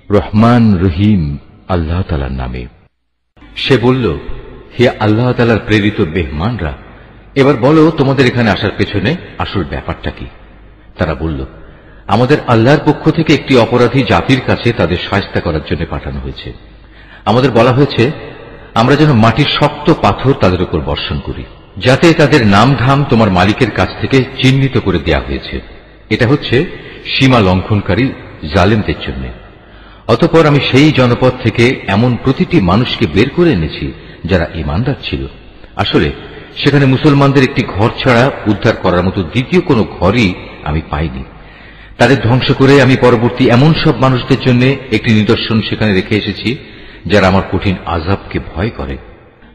রহমান রহিম আল্লাহ তাআলার নামে। সে বলল, হে আল্লাহ তাআলার প্রেরিত মেহমানরা, এবার বলো তোমাদের এখানে আসার পেছনে আসল ব্যাপারটা কি। তারা বলল, আমাদের আল্লাহর পক্ষ থেকে একটি অপরাধী জাতির কাছে তাদের শায়েস্তা করার জন্য পাঠানো হয়েছে। আমাদের বলা হয়েছে আমরা যেন মাটির শক্ত পাথর তাদের উপর বর্ষণ করি, যাতে তাদের নামধাম তোমার মালিকের কাছ থেকে চিহ্নিত করে দেয়া হয়েছে। এটা হচ্ছে সীমা লঙ্ঘনকারী জালেমদের জন্য। অতঃপর আমি সেই জনপদ থেকে এমন প্রতিটি মানুষকে বের করে এনেছি যারা ঈমানদার ছিল। আসলে সেখানে মুসলমানদের একটি ঘর ছাড়া উদ্ধার করার মতো দ্বিতীয় কোনো ঘরই আমি পাইনি। তাদের ধ্বংস করে আমি পরবর্তী এমন সব মানুষদের জন্য একটি নিদর্শন সেখানে রেখে এসেছি যারা আমার কঠিন আযাবকে ভয় করে।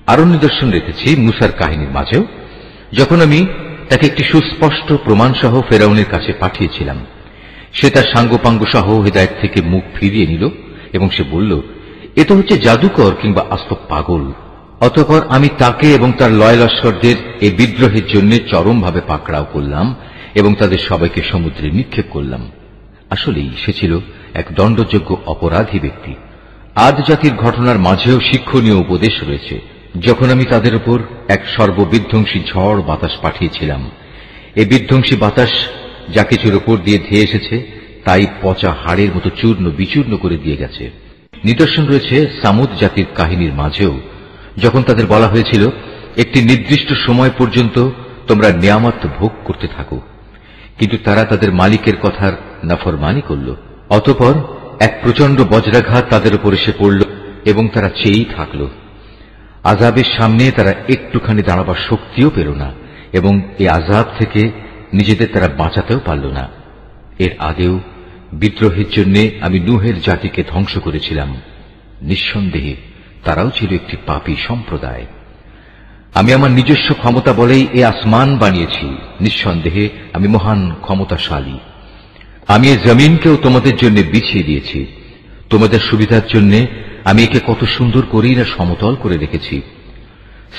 আরো নিদর্শন রেখেছি মুসার কাহিনীর মাঝেও, যখন আমি তাকে একটি সুস্পষ্ট প্রমাণ সহ ফেরাউনের কাছে পাঠিয়েছিলাম। সে তার সাঙ্গপাঙ্গ সহ হেদায়েত থেকে মুখ ফিরিয়ে নিল এবং সে বলল, এ তো হচ্ছে জাদুকর কিংবা আস্ত পাগল। অতঃপর আমি তাকে এবং তার লয় লস্করদের এই বিদ্রোহের জন্য চরমভাবে পাকড়াও করলাম এবং তাদের সবাইকে সমুদ্রে নিক্ষেপ করলাম। আসলেই সে ছিল এক দণ্ডযোগ্য অপরাধী ব্যক্তি। আদ জাতির ঘটনার মাঝেও শিক্ষণীয় উপদেশ রয়েছে। যখন আমি তাদের উপর এক সর্ববিধ্বংসী ঝড় বাতাস পাঠিয়েছিলাম, এই বিধ্বংসী বাতাস যা কিছুর উপর দিয়ে ধেয়ে এসেছে তাই পচা হাড়ের মতো চূর্ণ বিচূর্ণ করে দিয়ে গেছে। নিদর্শন রয়েছে সামুদ জাতির কাহিনীর মাঝেও, যখন তাদের বলা হয়েছিল একটি নির্দিষ্ট সময় পর্যন্ত তোমরা নিয়ামত ভোগ করতে থাকো, কিন্তু তারা তাদের মালিকের কথার নাফরমানি করল। অতঃপর এক প্রচন্ড বজ্রাঘাত তাদের উপর এসে পড়ল এবং তারা চেয়েই থাকল। আযাবের সামনে তারা একটুখানি দাঁড়াবার শক্তিও পেল না এবং এই আযাব থেকে নিজেদের তারা বাঁচাতেও পারল না। এর আগেও বিদ্রোহের জন্য আমি নূহের জাতিকে ধ্বংস করেছিলাম। নিঃসন্দেহে তারাও ছিল একটি পাপী সম্প্রদায়। আমি আমার নিজস্ব ক্ষমতা বলেই এ আসমান বানিয়েছি। নিঃসন্দেহে আমি মহান ক্ষমতাশালী। আমি এ জমিনকেও তোমাদের জন্য বিছিয়ে দিয়েছি। তোমাদের সুবিধার জন্য আমি একে কত সুন্দর করেই না সমতল করে রেখেছি।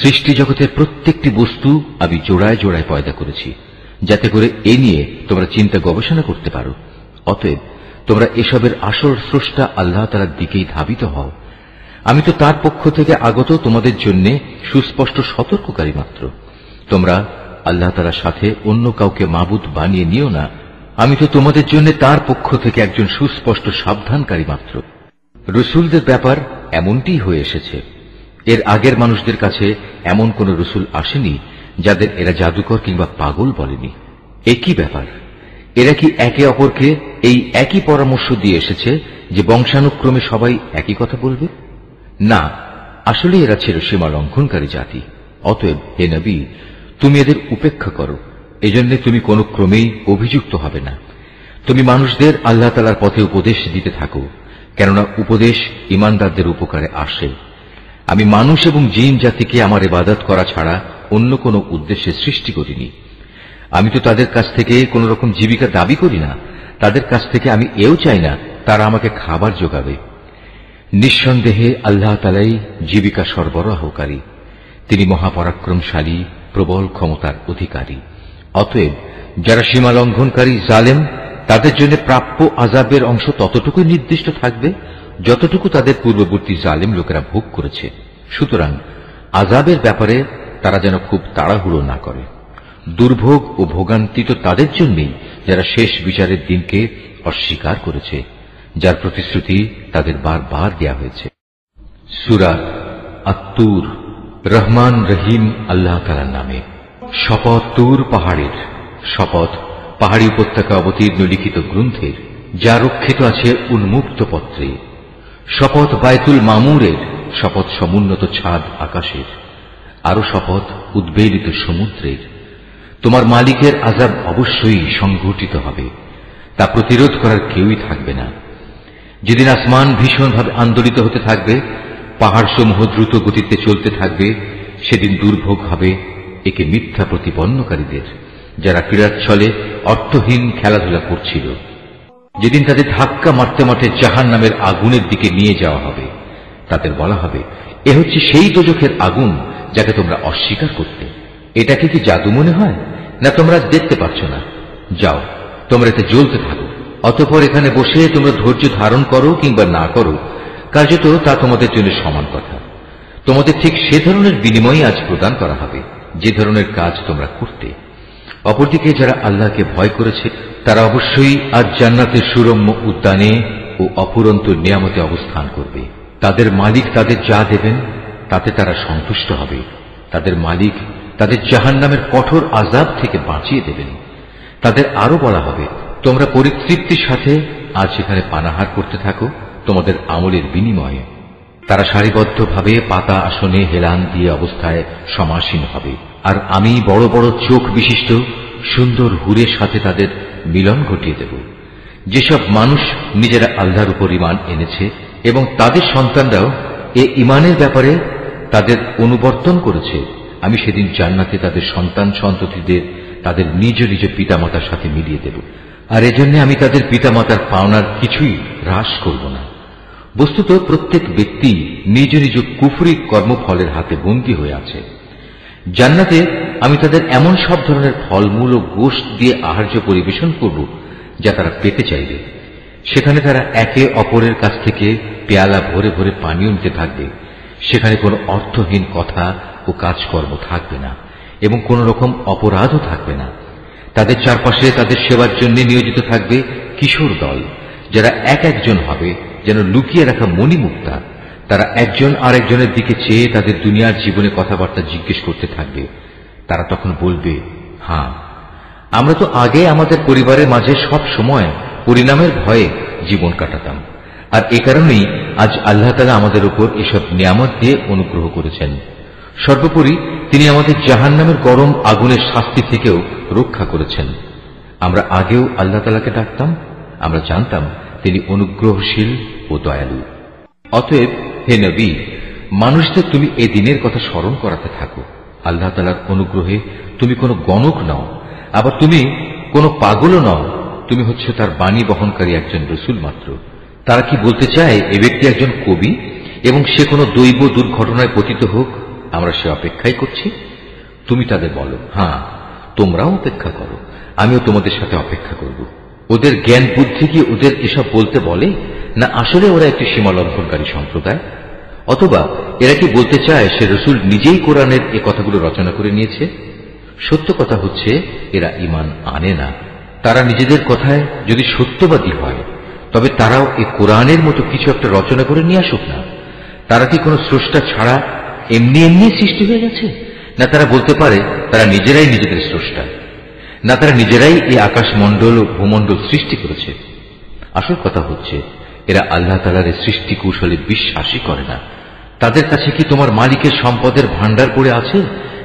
সৃষ্টি জগতের প্রত্যেকটি বস্তু আমি জোড়ায় জোড়ায় পয়দা করেছি, যাতে করে এ নিয়ে তোমরা চিন্তা গবেষণা করতে পারো। অতএব তোমরা এসবের আসল স্রষ্টা আল্লাহ তাআলার দিকেই ধাবিত হও। আমি তো তার পক্ষ থেকে আগত তোমাদের জন্য সুস্পষ্ট সতর্ককারী মাত্র। তোমরা আল্লাহ তাআলার সাথে অন্য কাউকে মাবুদ বানিয়ে নিও না। আমি তো তোমাদের জন্য তার পক্ষ থেকে একজন সুস্পষ্ট সাবধানকারী মাত্র। রসুলদের ব্যাপার এমনটিই হয়ে এসেছে। এর আগের মানুষদের কাছে এমন কোন রসুল আসেনি যাদের এরা জাদুকর কিংবা পাগল বলেনি। একই ব্যাপার, এরা কি একে অপরকে এই একই পরামর্শ দিয়ে এসেছে যে বংশানুক্রমে সবাই একই কথা বলবে? না, আসলে এরা ছিল সীমা লঙ্ঘনকারী জাতি। অতএব হে নবী, তুমি এদের উপেক্ষা করো। এজন্য তুমি কোন ক্রমেই অভিযুক্ত হবে না। তুমি মানুষদের আল্লাহ তাআলার পথে উপদেশ দিতে থাকো, কেননা উপদেশ ঈমানদারদের উপকারে আসে। আমি মানুষ এবং জিন জাতিকে আমার ইবাদত করা ছাড়া অন্য কোন উদ্দেশ্যে সৃষ্টি করিনি। আমি তো তাদের কাছ থেকে কোন রকম জীবিকা দাবি করি না। তাদের কাছ থেকে আমি এও চাই না তারা আমাকে খাবার যোগাবে। নিঃসন্দেহে আল্লাহ তাআলাই জীবিকা সরবরাহকারী। তিনি মহাপরাক্রমশালী, প্রবল ক্ষমতার অধিকারী। অতএব যারা সীমা লঙ্ঘনকারী জালেম, তাদের জন্য প্রাপ্য আযাবের অংশ ততটুকুই নির্দিষ্ট থাকবে যতটুকু তাদের পূর্ববর্তী জালেম লোকেরা ভোগ করেছে। সুতরাং আযাবের ব্যাপারে তারা যেন খুব তাড়াহুড়ো না করে। দুর্ভোগ ও ভোগান্তি তো তাদের জন্যই যারা শেষ বিচারের দিনকে অস্বীকার করেছে, যার প্রতিশ্রুতি তাদের বারবার দেয়া হয়েছে। সূরা আত-তুর। রহমান রহিম আল্লাহ তাআলার নামে। শপথ তুর পাহাড়ের, শপথ পাহাড়ি উপত্যকা অবতীর্ণ লিখিত গ্রন্থের, যা রক্ষিত আছে উন্মুক্ত পত্রে। শপথ বায়তুল মামুরের, শপথ সমুন্নত ছাদ আকাশের। আরো শপথ উদ্বেলিত সমুদ্রের। তোমার মালিকের আযাব অবশ্যই সংঘটিত হবে, তা প্রতিরোধ করার কেউই থাকবে না। যেদিন আসমান ভীষণভাবে আন্দোলিত হতে থাকবে, পাহাড় সমূহ দ্রুত গতিতে চলতে থাকবে, সেদিন দুর্ভোগ হবে একে মিথ্যা প্রতিপন্নকারীদের, যারা ক্রীড়াচ্ছলে অর্থহীন খেলাধুলা করছিল। যেদিন তাদের ধাক্কা মারতে মারতে জাহান্নামের আগুনের দিকে নিয়ে যাওয়া হবে, তাদের বলা হবে, এ হচ্ছে সেই দোজখের আগুন যাকে তোমরা অস্বীকার করতে। এটাকে কি জাদু মনে হয়? না তোমরা দেখতে পাচ্ছ না? যাও, তোমরা এতে জ্বলতে থাকো। অতঃপর এখানে বসে তোমরা ধৈর্য ধারণ করো কিংবা না করো, কার্যত তা তোমাদের জন্য সমান কথা। তোমাদের ঠিক সে ধরনের বিনিময় আজ প্রদান করা হবে যে ধরনের কাজ তোমরা করতে। অপরদিকে যারা আল্লাহকে ভয় করেছে তারা অবশ্যই আজ জান্নাতের সুরম্য উদ্যানে ও অফুরন্ত নিয়ামতে অবস্থান করবে। তাদের মালিক তাদের যা দেবেন তাতে তারা সন্তুষ্ট হবে। তাদের মালিক তাদের জাহান্নামের কঠোর আযাব থেকে বাঁচিয়ে দেবেন। তাদের আরো বলা হবে, তোমরা পরিতৃপ্তির সাথে আজ সেখানে পানাহার করতে থাকো তোমাদের আমলের বিনিময়ে। তারা সারিবদ্ধভাবে পাতা আসনে হেলান দিয়ে অবস্থায় সমাসীন হবে, আর আমি বড় বড় চোখ বিশিষ্ট সুন্দর হুরের সাথে তাদের মিলন ঘটিয়ে দেব। যেসব মানুষ নিজেরা আল্লাহর উপর ঈমান এনেছে এবং তাদের সন্তানরাও এ ঈমানের ব্যাপারে তাদের অনুবর্তন করেছে, আমি সেদিন জান্নাতে তাদের সন্তান সন্ততিদের তাদের নিজ নিজ পিতামাতার সাথে মিলিয়ে দেব। আর এজন্য আমি তাদের পিতামাতার পাওনার কিছুই হ্রাস করব না। বস্তুত প্রত্যেক ব্যক্তি নিজ নিজ কুফরি কর্মফলের হাতে বন্দী হয়ে আছে। জান্নাতে আমি তাদের এমন সব ধরনের ফলমূল ও গোশত দিয়ে আহার্য পরিবেশন করব যা তারা পেতে চাইবে। সেখানে তারা একে অপরের কাছ থেকে পেয়ালা ভরে ভরে পানীয় নিতে থাকবে। সেখানে কোনো অর্থহীন কথা ও কাজকর্ম থাকবে না এবং কোন রকম অপরাধও থাকবে না। তাদের চারপাশে তাদের সেবার জন্য নিয়োজিত থাকবে কিশোর দল, যারা এক একজন হবে যেন লুকিয়ে রাখা মণিমুক্তা। তারা একজন আরেকজনের দিকে চেয়ে তাদের দুনিয়ার জীবনে কথাবার্তা জিজ্ঞেস করতে থাকবে। তারা তখন বলবে, হ্যাঁ, আমরা তো আগে আমাদের পরিবারের মাঝে সব সময় পরিণামের ভয়ে জীবন কাটাতাম, আর এ কারণেই আজ আল্লাহ তাআলা আমাদের উপর এসব নিয়ামত দিয়ে অনুগ্রহ করেছেন। সর্বোপরি তিনি আমাদের জাহান্নামের গরম আগুনের শাস্তি থেকেও রক্ষা করেছেন। আমরা আগেও আল্লাহ তাআলাকে ডাকতাম, আমরা জানতাম তিনি অনুগ্রহশীল ও দয়ালু। অতএব হে নবী, মানুষদের তুমি এ দিনের কথা স্মরণ করাতে থাকো। আল্লাহ তাআলার অনুগ্রহে তুমি কোনো গণক নও, আবার তুমি কোনো পাগলও নও। তুমি হচ্ছ তার বাণী বহনকারী একজন রসুল মাত্র। তারা কি বলতে চায় এ ব্যক্তি একজন কবি এবং সে কোনো দৈব দুর্ঘটনায় পতিত হোক, আমরা সে অপেক্ষাই করছি। তুমি তাদের বলো, হ্যাঁ, তোমরাও অপেক্ষা করো, আমিও তোমাদের সাথে অপেক্ষা করব। ওদের জ্ঞান বুদ্ধি কি ওদের এসব বলতে বলে, না আসলে ওরা একটি সীমালঙ্ঘনকারী সম্প্রদায়? অথবা এরা কি বলতে চায় সে রসুল নিজেই কোরআনের এ কথাগুলো রচনা করে নিয়েছে? সত্য কথা হচ্ছে এরা ঈমান আনে না। তারা নিজেদের কথায় যদি সত্যবাদী হয় তবে তারাও এ কোরআনের মতো কিছু একটা রচনা করে নিয়ে আসুক না। তারা কি কোনো স্রষ্টা ছাড়া এমনি এমনি সৃষ্টি হয়ে গেছে? না তারা বলতে পারে তারা নিজেরাই নিজেদের স্রষ্টা? না তারা নিজেরাই এই আকাশমণ্ডল ও ভূমণ্ডল সৃষ্টি করেছে? আসল কথা হচ্ছে এরা আল্লাহ তাআলার সৃষ্টি কৌশলে বিশ্বাসই করে না। তাদের কাছে কি তোমার মালিকের সম্পদের ভান্ডার পড়ে আছে,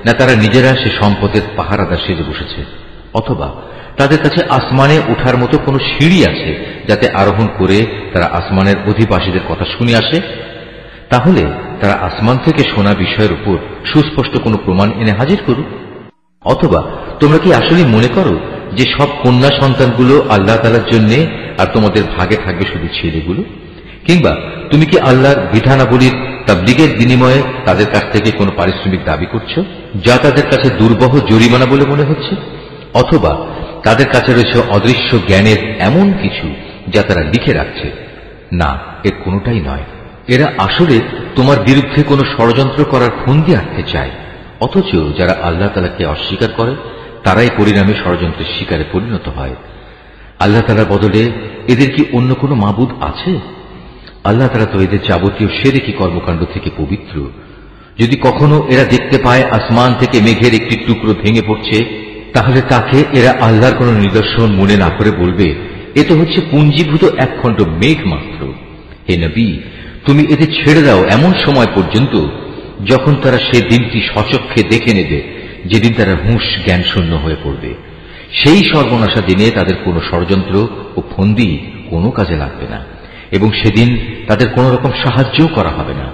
না তারা নিজেরা সে সম্পদের পাহারাদার সেজে বসেছে? অথবা তাদের কাছে আসমানে ওঠার মতো কোনো সিঁড়ি আছে যাতে আরোহণ করে তারা আসমানের অধিবাসীদের কথা শুনে আসে? তাহলে তারা আসমান থেকে শোনা বিষয়ের উপর সুস্পষ্ট কোনো প্রমাণ এনে হাজির করুক। অথবা তোমরা কি আসলে মনে করো যে সব কন্যা সন্তানগুলো আল্লাহ তাআলার জন্য আর তোমাদের ভাগে থাকবে শুধু ছেলেগুলো? কিংবা তুমি কি আল্লাহর বিধানাবলীর তাবলীগের বিনিময়ে তাদের কাছ থেকে কোনো পারিশ্রমিক দাবি করছো, যা তাদের কাছে দুর্বহ জরিমানা বলে মনে হচ্ছে? অথবা তাদের কাছে রয়েছে অদৃশ্য জ্ঞানের এমন কিছু যা তারা লিখে রাখছে? না, এর কোনোটাই নয়। এরা আসলে তোমার বিরুদ্ধে কোনো ষড়যন্ত্র করার ফন্দি আঁটতে চায়। অথচ যারা আল্লাহ তাআলাকে অস্বীকার করে তারাই পরিণামে ষড়যন্ত্রের শিকারে পরিণত হয়। আল্লাহ তাআলার বদলে এদের কি অন্য কোনো মাবুদ আছে? আল্লাহ তাআলা তো এদের যাবতীয় শিরকি কর্মকাণ্ড থেকে পবিত্র। যদি কখনো এরা দেখতে পায় আসমান থেকে মেঘের একটি টুকরো ভেঙে পড়ছে, তাহলে তাকে এরা আল্লাহর কোন নিদর্শন মনে না করে বলবে এ তো হচ্ছে পুঞ্জীভূত একখণ্ড মেঘ মাত্র। হে নবী, তুমি এদের ছেড়ে দাও এমন সময় পর্যন্ত যখন তারা সে দিনটি স্বচক্ষে দেখে নেবে যেদিন তারা হুঁশ জ্ঞান শূন্য হয়ে পড়বে। সেই সর্বনাশা দিনে তাদের কোনো ষড়যন্ত্র ও ফন্দি কোনো কাজে লাগবে না এবং সেদিন তাদের কোন রকম সাহায্যও করা হবে না।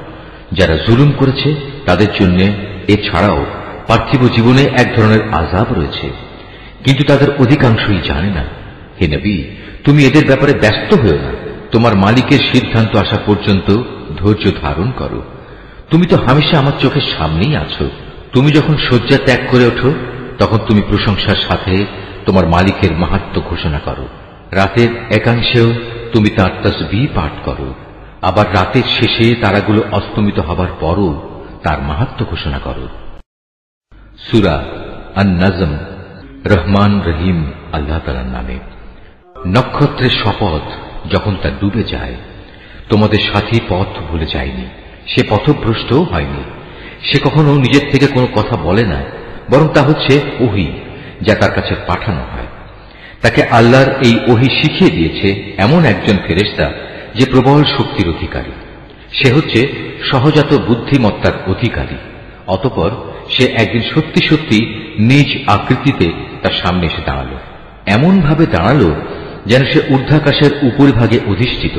যারা জুলুম করেছে তাদের জন্য এছাড়াও পার্থিব জীবনে এক ধরনের আযাব রয়েছে, কিন্তু তাদের অধিকাংশই জানে না। হে নবী, তুমি এদের ব্যাপারে ব্যস্ত হও না। তোমার মালিকের সিদ্ধান্ত আসা পর্যন্ত ধৈর্য ধারণ করো। তুমি তো হামেশা আমার চোখের সামনেই আছো। তুমি যখন শয্যা ত্যাগ করে ওঠো তখন তুমি প্রশংসার সাথে তোমার মালিকের মাহাত্ম্য ঘোষণা করো। রাতের একাংশেও তুমি তার তাসবিহ পাঠ করো, আবার রাতের শেষে তারাগুলো অস্তমিত হবার পরও তার মাহাত্ম্য ঘোষণা করো। সূরা আন-নাজম। রহমান রহিম আল্লাহ তাআলার নামে। নক্ষত্রের শপথ, যখন তা ডুবে যায়, তোমাদের সাথী পথ ভুলে যায়নি, সে পথভ্রষ্টও হয়নি। সে কখনো নিজের থেকে কোনো কথা বলে না, বরং তা হচ্ছে ওহী, যা তার কাছে পাঠানো হয়। তাকে আল্লাহর এই ওহী শিখিয়ে দিয়েছে এমন একজন ফেরেশতা যে প্রবল শক্তির অধিকারী। সে হচ্ছে সহজাত বুদ্ধিমত্তার অধিকারী। অতঃপর সে একদিন সত্যি সত্যি নিজ আকৃতিতে তার সামনে এসে দাঁড়াল। এমন ভাবে দাঁড়াল যেন সে ঊর্ধ্বাকাশের উপরিভাগে অধিষ্ঠিত।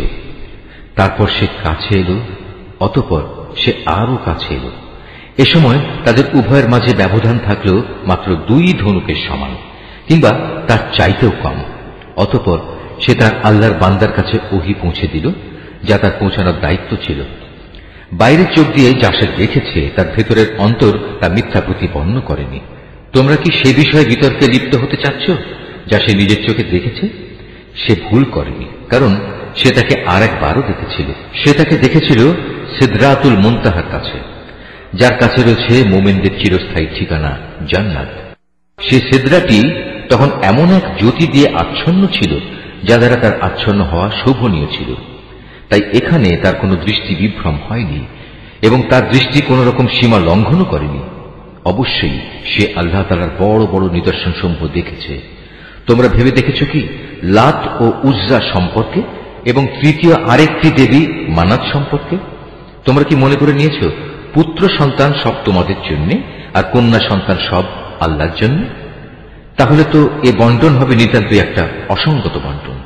তারপর সে কাছে এলো, অতঃপর সে আরো কাছে এলো। এ সময় তাদের উভয়ের মাঝে ব্যবধান থাকল মাত্র 2 ধনুকের সমান, কিংবা তার চাইতেও কম। অতঃপর সে তার আল্লাহর বান্দার কাছে ওহী পৌঁছে দিল, যা তার পৌঁছানোর দায়িত্ব ছিল। বাইরের চোখ দিয়ে যা সে দেখেছে, তার ভেতরের অন্তর তা মিথ্যা প্রতিপন্ন করেনি। তোমরা কি সে বিষয়ে বিতর্কে লিপ্ত হতে চাচ্ছ যা সে নিজের চোখে দেখেছে? সে ভুল করেনি, কারণ সে তাকে আর একবারও দেখেছিল। সে তাকে দেখেছিল সিদরাতুল মুনতাহার কাছে, যার কাছে রয়েছে মুমিনদের চিরস্থায়ী ঠিকানা জান্নাত। সে সিদরাটি তখন এমন এক জ্যোতি দিয়ে আচ্ছন্ন ছিল, যা দ্বারা তার আচ্ছন্ন হওয়া শোভনীয় ছিল। তাই এখানে তার কোনো দৃষ্টি বিভ্রম হয়নি এবং তার দৃষ্টি কোন রকম সীমা লঙ্ঘনও করেনি। অবশ্যই সে আল্লাহ তাআলার বড় বড় নিদর্শন সমূহ দেখেছে। তোমরা ভেবে দেখেছ কি লাত ও উজ্জা সম্পর্কে এবং তৃতীয় আরেকটি দেবী মানাত সম্পর্কে? তোমরা কি মনে করে নিয়েছ পুত্র সন্তান সব তোমাদের জন্য আর কন্যা সন্তান সব আল্লাহর জন্য? তাহলে তো এ বন্টন হবে নিতান্তই একটা অসঙ্গত বন্টন।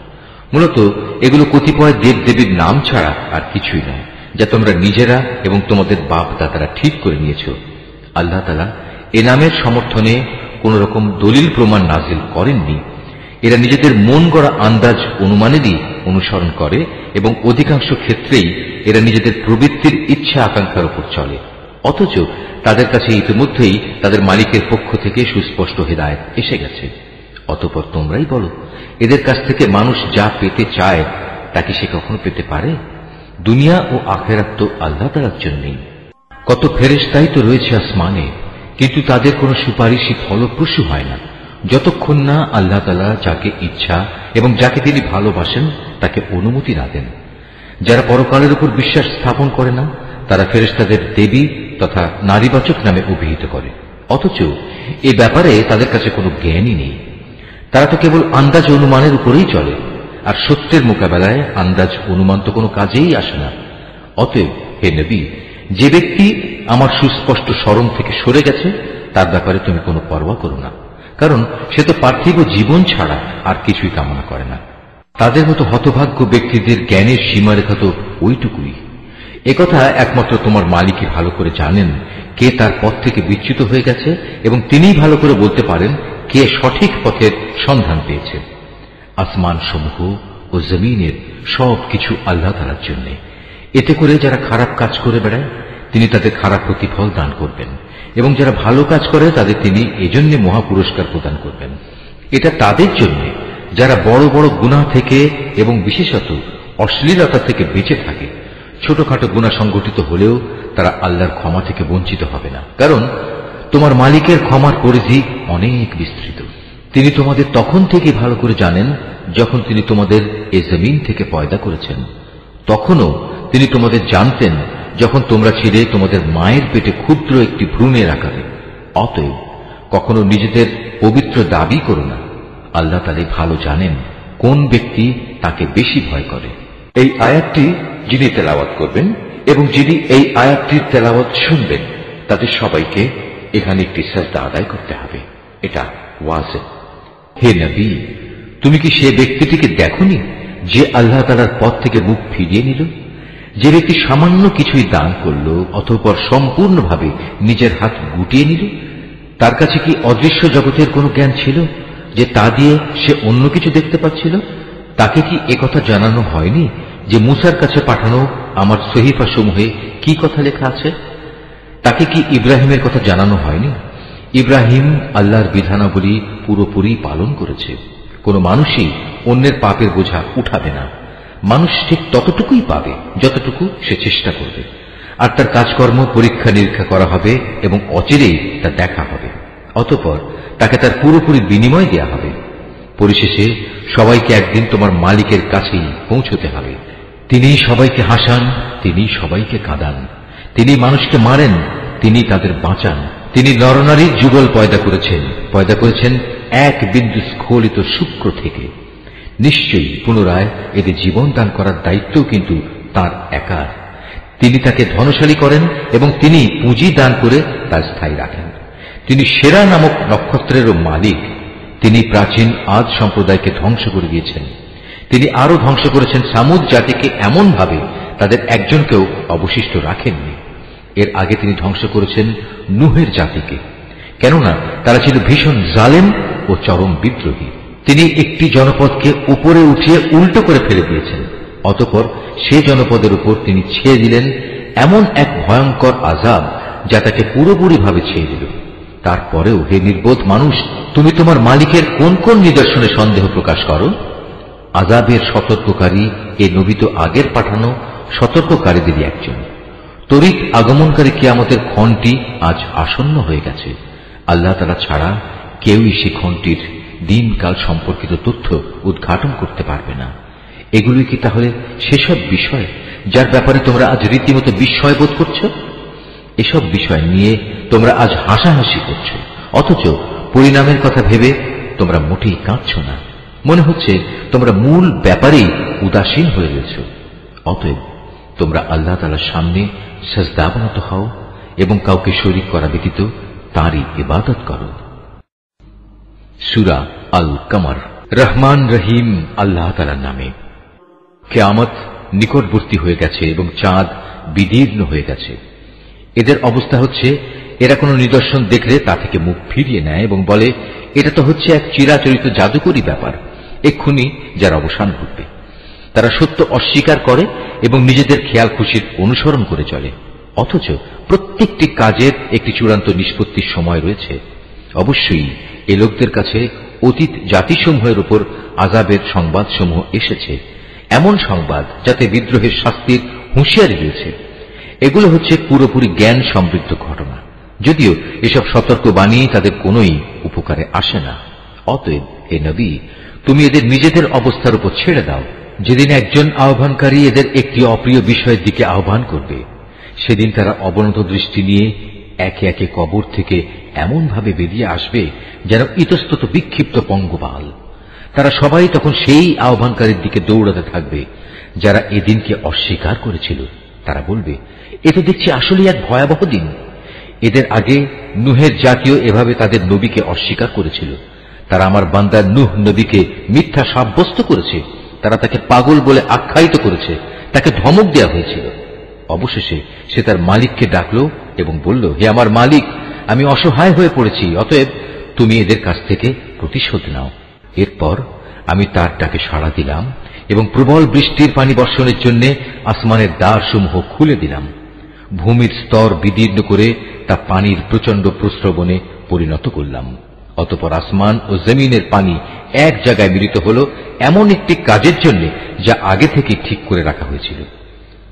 মূলত এগুলো কতিপয় দেব দেবীর নাম ছাড়া আর কিছুই নয়, যা তোমরা নিজেরা এবং তোমাদের বাপ দাদারা ঠিক করে নিয়েছ। আল্লাহ তাআলা এ নামের সমর্থনে কোন রকম দলিল প্রমাণ নাজিল করেননি। এরা নিজেদের মন গড়া আন্দাজ অনুমানেরই অনুসরণ করে এবং অধিকাংশ ক্ষেত্রেই এরা নিজেদের প্রবৃত্তির ইচ্ছা আকাঙ্ক্ষার উপর চলে। অথচ তাদের কাছে ইতিমধ্যেই তাদের মালিকের পক্ষ থেকে সুস্পষ্ট হিদায়াত এসে গেছে। অতঃপর তোমরাই বলো, এদের কাছ থেকে মানুষ যা পেতে চায় তা কি সে কখনো পেতে পারে? দুনিয়া ও আখিরাত তো আল্লাহ তাআলার জন্যই। কত ফেরেশতাই তো রয়েছে আসমানে, কিন্তু তাদের কোনো সুপারিশই ফলপ্রসূ হয় না যতক্ষণ না আল্লাহ তাআলা যাকে ইচ্ছা এবং যাকে তিনি ভালোবাসেন তাকে অনুমতি না দেন। যারা পরকালের উপর বিশ্বাস স্থাপন করে না, তারা ফেরেশতাদের দেবী তথা নারীবাচক নামে অভিহিত করে, অথচ এ ব্যাপারে তাদের কাছে কোনো জ্ঞানই নেই। তারা তো কেবল আন্দাজ অনুমানের উপরেই চলে, আর সত্যের মোকাবেলায় আন্দাজ অনুমান তো কোনো কাজেই আসে না। অতএব হে নবী, যে ব্যক্তি আমার সুস্পষ্ট স্মরণ থেকে সরে গেছে তার ব্যাপারে তুমি কোনো পরোয়া করো না, কারণ সে তো পার্থিব জীবন ছাড়া আর কিছুই কামনা করে না। তাদের মতো হতভাগ্য ব্যক্তিদের জ্ঞানের সীমারেখা তো ওইটুকুই। একথা একমাত্র তোমার মালিকই ভালো করে জানেন কে তার পথ থেকে বিচ্যুত হয়ে গেছে, এবং তিনিই ভালো করে বলতে পারেন কে সঠিক পথের সন্ধান পেয়েছে। আসমান সমূহ ও জমিনের সব কিছু আল্লাহ তাআলার জন্য। এতে করে যারা খারাপ কাজ করে বেড়ায় তিনি তাদের খারাপ প্রতিফল দান করবেন, এবং যারা ভালো কাজ করে তাদের তিনি এজন্য মহা পুরস্কার প্রদান করবেন। এটা তাদের জন্য যারা বড় বড় গুনাহ থেকে এবং বিশেষত অশ্লীলতা থেকে বেঁচে থাকে। ছোটখাটো গুনাহ সংগঠিত হলেও তারা আল্লাহর ক্ষমা থেকে বঞ্চিত হবে না, কারণ তোমার মালিকের ক্ষমার পরিধি অনেক বিস্তৃত। তিনি তোমাদের তখন থেকে ভালো করে জানেন যখন তিনি তোমাদের এ জমিন থেকে পয়দা করেছেন। তখনও তিনি তোমাদের জানতেন যখন তোমরা ছিলে তোমাদের মায়ের পেটে ক্ষুদ্র একটি ভ্রূণের আকারে। অতএব কখনো নিজেদের পবিত্র দাবি করো না। আল্লাহ তাআলা ভালো জানেন কোন ব্যক্তি তাকে বেশি ভয় করে। এই আয়াতটি যিনি তেলাওয়াত করবেন এবং যিনি এই আয়াতটির তেলাওয়াত শুনবেন তাদের সবাইকে এখানে একটি সাজদা আদায় করতে হবে। এটা ওয়াজিব। হে নবী, তুমি কি সে ব্যক্তিটিকে দেখোনি যে আল্লাহ তাআলার পথ থেকে মুখ ফিরিয়ে নিল? যে ব্যক্তি সামান্য কিছুই দান করল অতঃপর সম্পূর্ণভাবে নিজের হাত গুটিয়ে নিল, তার কাছে কি অদৃশ্য জগতের কোনো জ্ঞান ছিল যে তা দিয়ে সে অন্য কিছু দেখতে পাচ্ছিল? তাকে কি একথা জানানো হয়নি যে মূসার কাছে পাঠানো আমার সহিফা সমূহে কি কথা লেখা আছে? তাকে কি ইব্রাহিমের কথা জানানো হয়নি? ইব্রাহিম আল্লাহর বিধানাবলী পুরোপুরি পালন করেছে। কোন মানুষই অন্যের পাপের বোঝা উঠাবে না। মানুষ ঠিক ততটুকুই পাবে যতটুকু সে চেষ্টা করবে, আর তার কাজকর্ম পরীক্ষা নিরীক্ষা করা হবে এবং অচিরেই তা দেখা হবে। অতঃপর তাকে তার পুরোপুরি বিনিময় দেয়া হবে। পরিশেষে সবাইকে একদিন তোমার মালিকের কাছেই পৌঁছতে হবে। তিনি সবাইকে হাসান, তিনি সবাইকে কাঁদান, তিনি মানুষকে মারেন, তিনি তাদের বাঁচান। তিনি নরনারীর যুগল পয়দা করেছেন এক বিন্দু স্খলিত শুক্র থেকে। নিশ্চয়ই পুনরায় এদের জীবন দান করার দায়িত্বও কিন্তু তার একার। তিনি তাকে ধনশালী করেন এবং তিনি পুঁজি দান করে তা স্থায়ী রাখেন। তিনি সেরা নামক নক্ষত্রেরও মালিক। তিনি প্রাচীন আদ সম্প্রদায়কে ধ্বংস করে দিয়েছেন। তিনি আরো ধ্বংস করেছেন সামুদ জাতিকে এমন ভাবে তাদের একজনকেও অবশিষ্ট রাখেননি। এর আগে তিনি ধ্বংস করেছেন নুহের জাতিকে, কেননা তারা ছিল ভীষণ জালেম ও চরম বিদ্রোহী। তিনি একটি জনপদকে উপরে উঠিয়ে উল্টো করে ফেলে দিয়েছেন। অতঃপর সে জনপদের উপর তিনি ছেয়ে দিলেন এমন এক ভয়ঙ্কর আযাব যা তাকে পুরোপুরিভাবে ছেয়ে দিল। তারপরেও হে নির্বোধ মানুষ, তুমি তোমার মালিকের কোন কোন নিদর্শনে সন্দেহ প্রকাশ করো? আযাবের সতর্ককারী এ নবী তো আগের পাঠানো সতর্ককারীদেরই একজন। তড়িৎ আগমনকারী কিয়ামতের ক্ষণটি আজ আসন্ন হয়ে গেছে। আল্লাহ তাআলা ছাড়া কেউই সে ক্ষণটির দিনকাল সম্পর্কিত তথ্য উদ্ঘাটন করতে পারবে না। এগুলি কি তাহলে সেসব বিষয় যার ব্যাপারে তোমরা আজ রীতিমতো বিস্ময় বোধ করছো? এসব বিষয় নিয়ে তোমরা আজ হাসাহাসি করছো, অথচ পরিণামের কথা ভেবে তোমরা মোটেই কাঁদছ না। মনে হচ্ছে তোমরা মূল ব্যাপারেই উদাসীন হয়ে রয়েছ। অতএব তোমরা আল্লাহ তাআলার সামনে সাজদাবনত হও এবং কাউকে শরীক করা ব্যতীত তাঁরই ইবাদত করো। সূরা আল কমর। রহমান রহিম আল্লাহ তাআলার নামে। কিয়ামত নিকটবর্তী হয়ে গেছে এবং চাঁদ বিদীর্ণ হয়ে গেছে। এদের অবস্থা হচ্ছে, এরা কোনো নিদর্শন দেখলে তা থেকে মুখ ফিরিয়ে নেয় এবং বলে, এটা তো হচ্ছে এক চিরাচরিত জাদুকরী ব্যাপার, এক্ষুনি যার অবসান ঘটবে। তারা সত্য অস্বীকার করে এবং নিজেদের খেয়াল খুশির অনুসরণ করে চলে। অথচ প্রত্যেকটি কাজের একটি চূড়ান্ত নিষ্পত্তির সময় রয়েছে। অবশ্যই এ লোকদের কাছে অতীত জাতিসমূহের উপর আযাবের সংবাদসমূহ এসেছে, এমন সংবাদ যাতে বিদ্রোহের শাস্তির হুঁশিয়ারি রয়েছে। এগুলো হচ্ছে পুরোপুরি জ্ঞান সমৃদ্ধ ঘটনা, যদিও এসব সতর্কবাণী তাদের কোনোই উপকারে আসে না। অতএব হে নবী, তুমি এদের নিজেদের অবস্থার উপর ছেড়ে দাও। যেদিন একজন আহ্বানকারী এদের একটি অপ্রিয় বিষয়ের দিকে আহ্বান করবে, সেদিন তারা অবনত দৃষ্টি নিয়ে একে একে কবর থেকে এমন ভাবে বেরিয়ে আসবে যেন ইতস্তত বিক্ষিপ্ত পঙ্গপাল। তারা সবাই তখন সেই আহ্বানকারীর দিকে দৌড়াতে থাকবে যারা এদিনকে অস্বীকার করেছিল। তারা বলবে, এ তো দেখছি আসলে এক ভয়াবহ দিন। এদের আগে নুহের জাতীয় এভাবে তাদের নবীকে অস্বীকার করেছিল। তারা আমার বান্দা নূহ নবীকে মিথ্যা সাব্যস্ত করেছে। তারা তাকে পাগল বলে আখ্যায়িত করেছে, তাকে ধমক দেওয়া হয়েছিল। অবশেষে সে তার মালিককে ডাকল এবং বলল, হে আমার মালিক, আমি অসহায় হয়ে পড়েছি, অতএব তুমি এদের কাছ থেকে প্রতিশোধ নাও। এরপর আমি তার ডাকে সাড়া দিলাম এবং প্রবল বৃষ্টির পানি বর্ষণের জন্য আসমানের দ্বারসমূহ খুলে দিলাম। ভূমির স্তর বিদীর্ণ করে তা পানির প্রচন্ড প্রস্রবণে পরিণত করলাম। অতঃপর আসমান ও জমিনের পানি এক জায়গায় মিলিত হল এমন একটি কাজের জন্য যা আগে থেকে ঠিক করে রাখা হয়েছিল।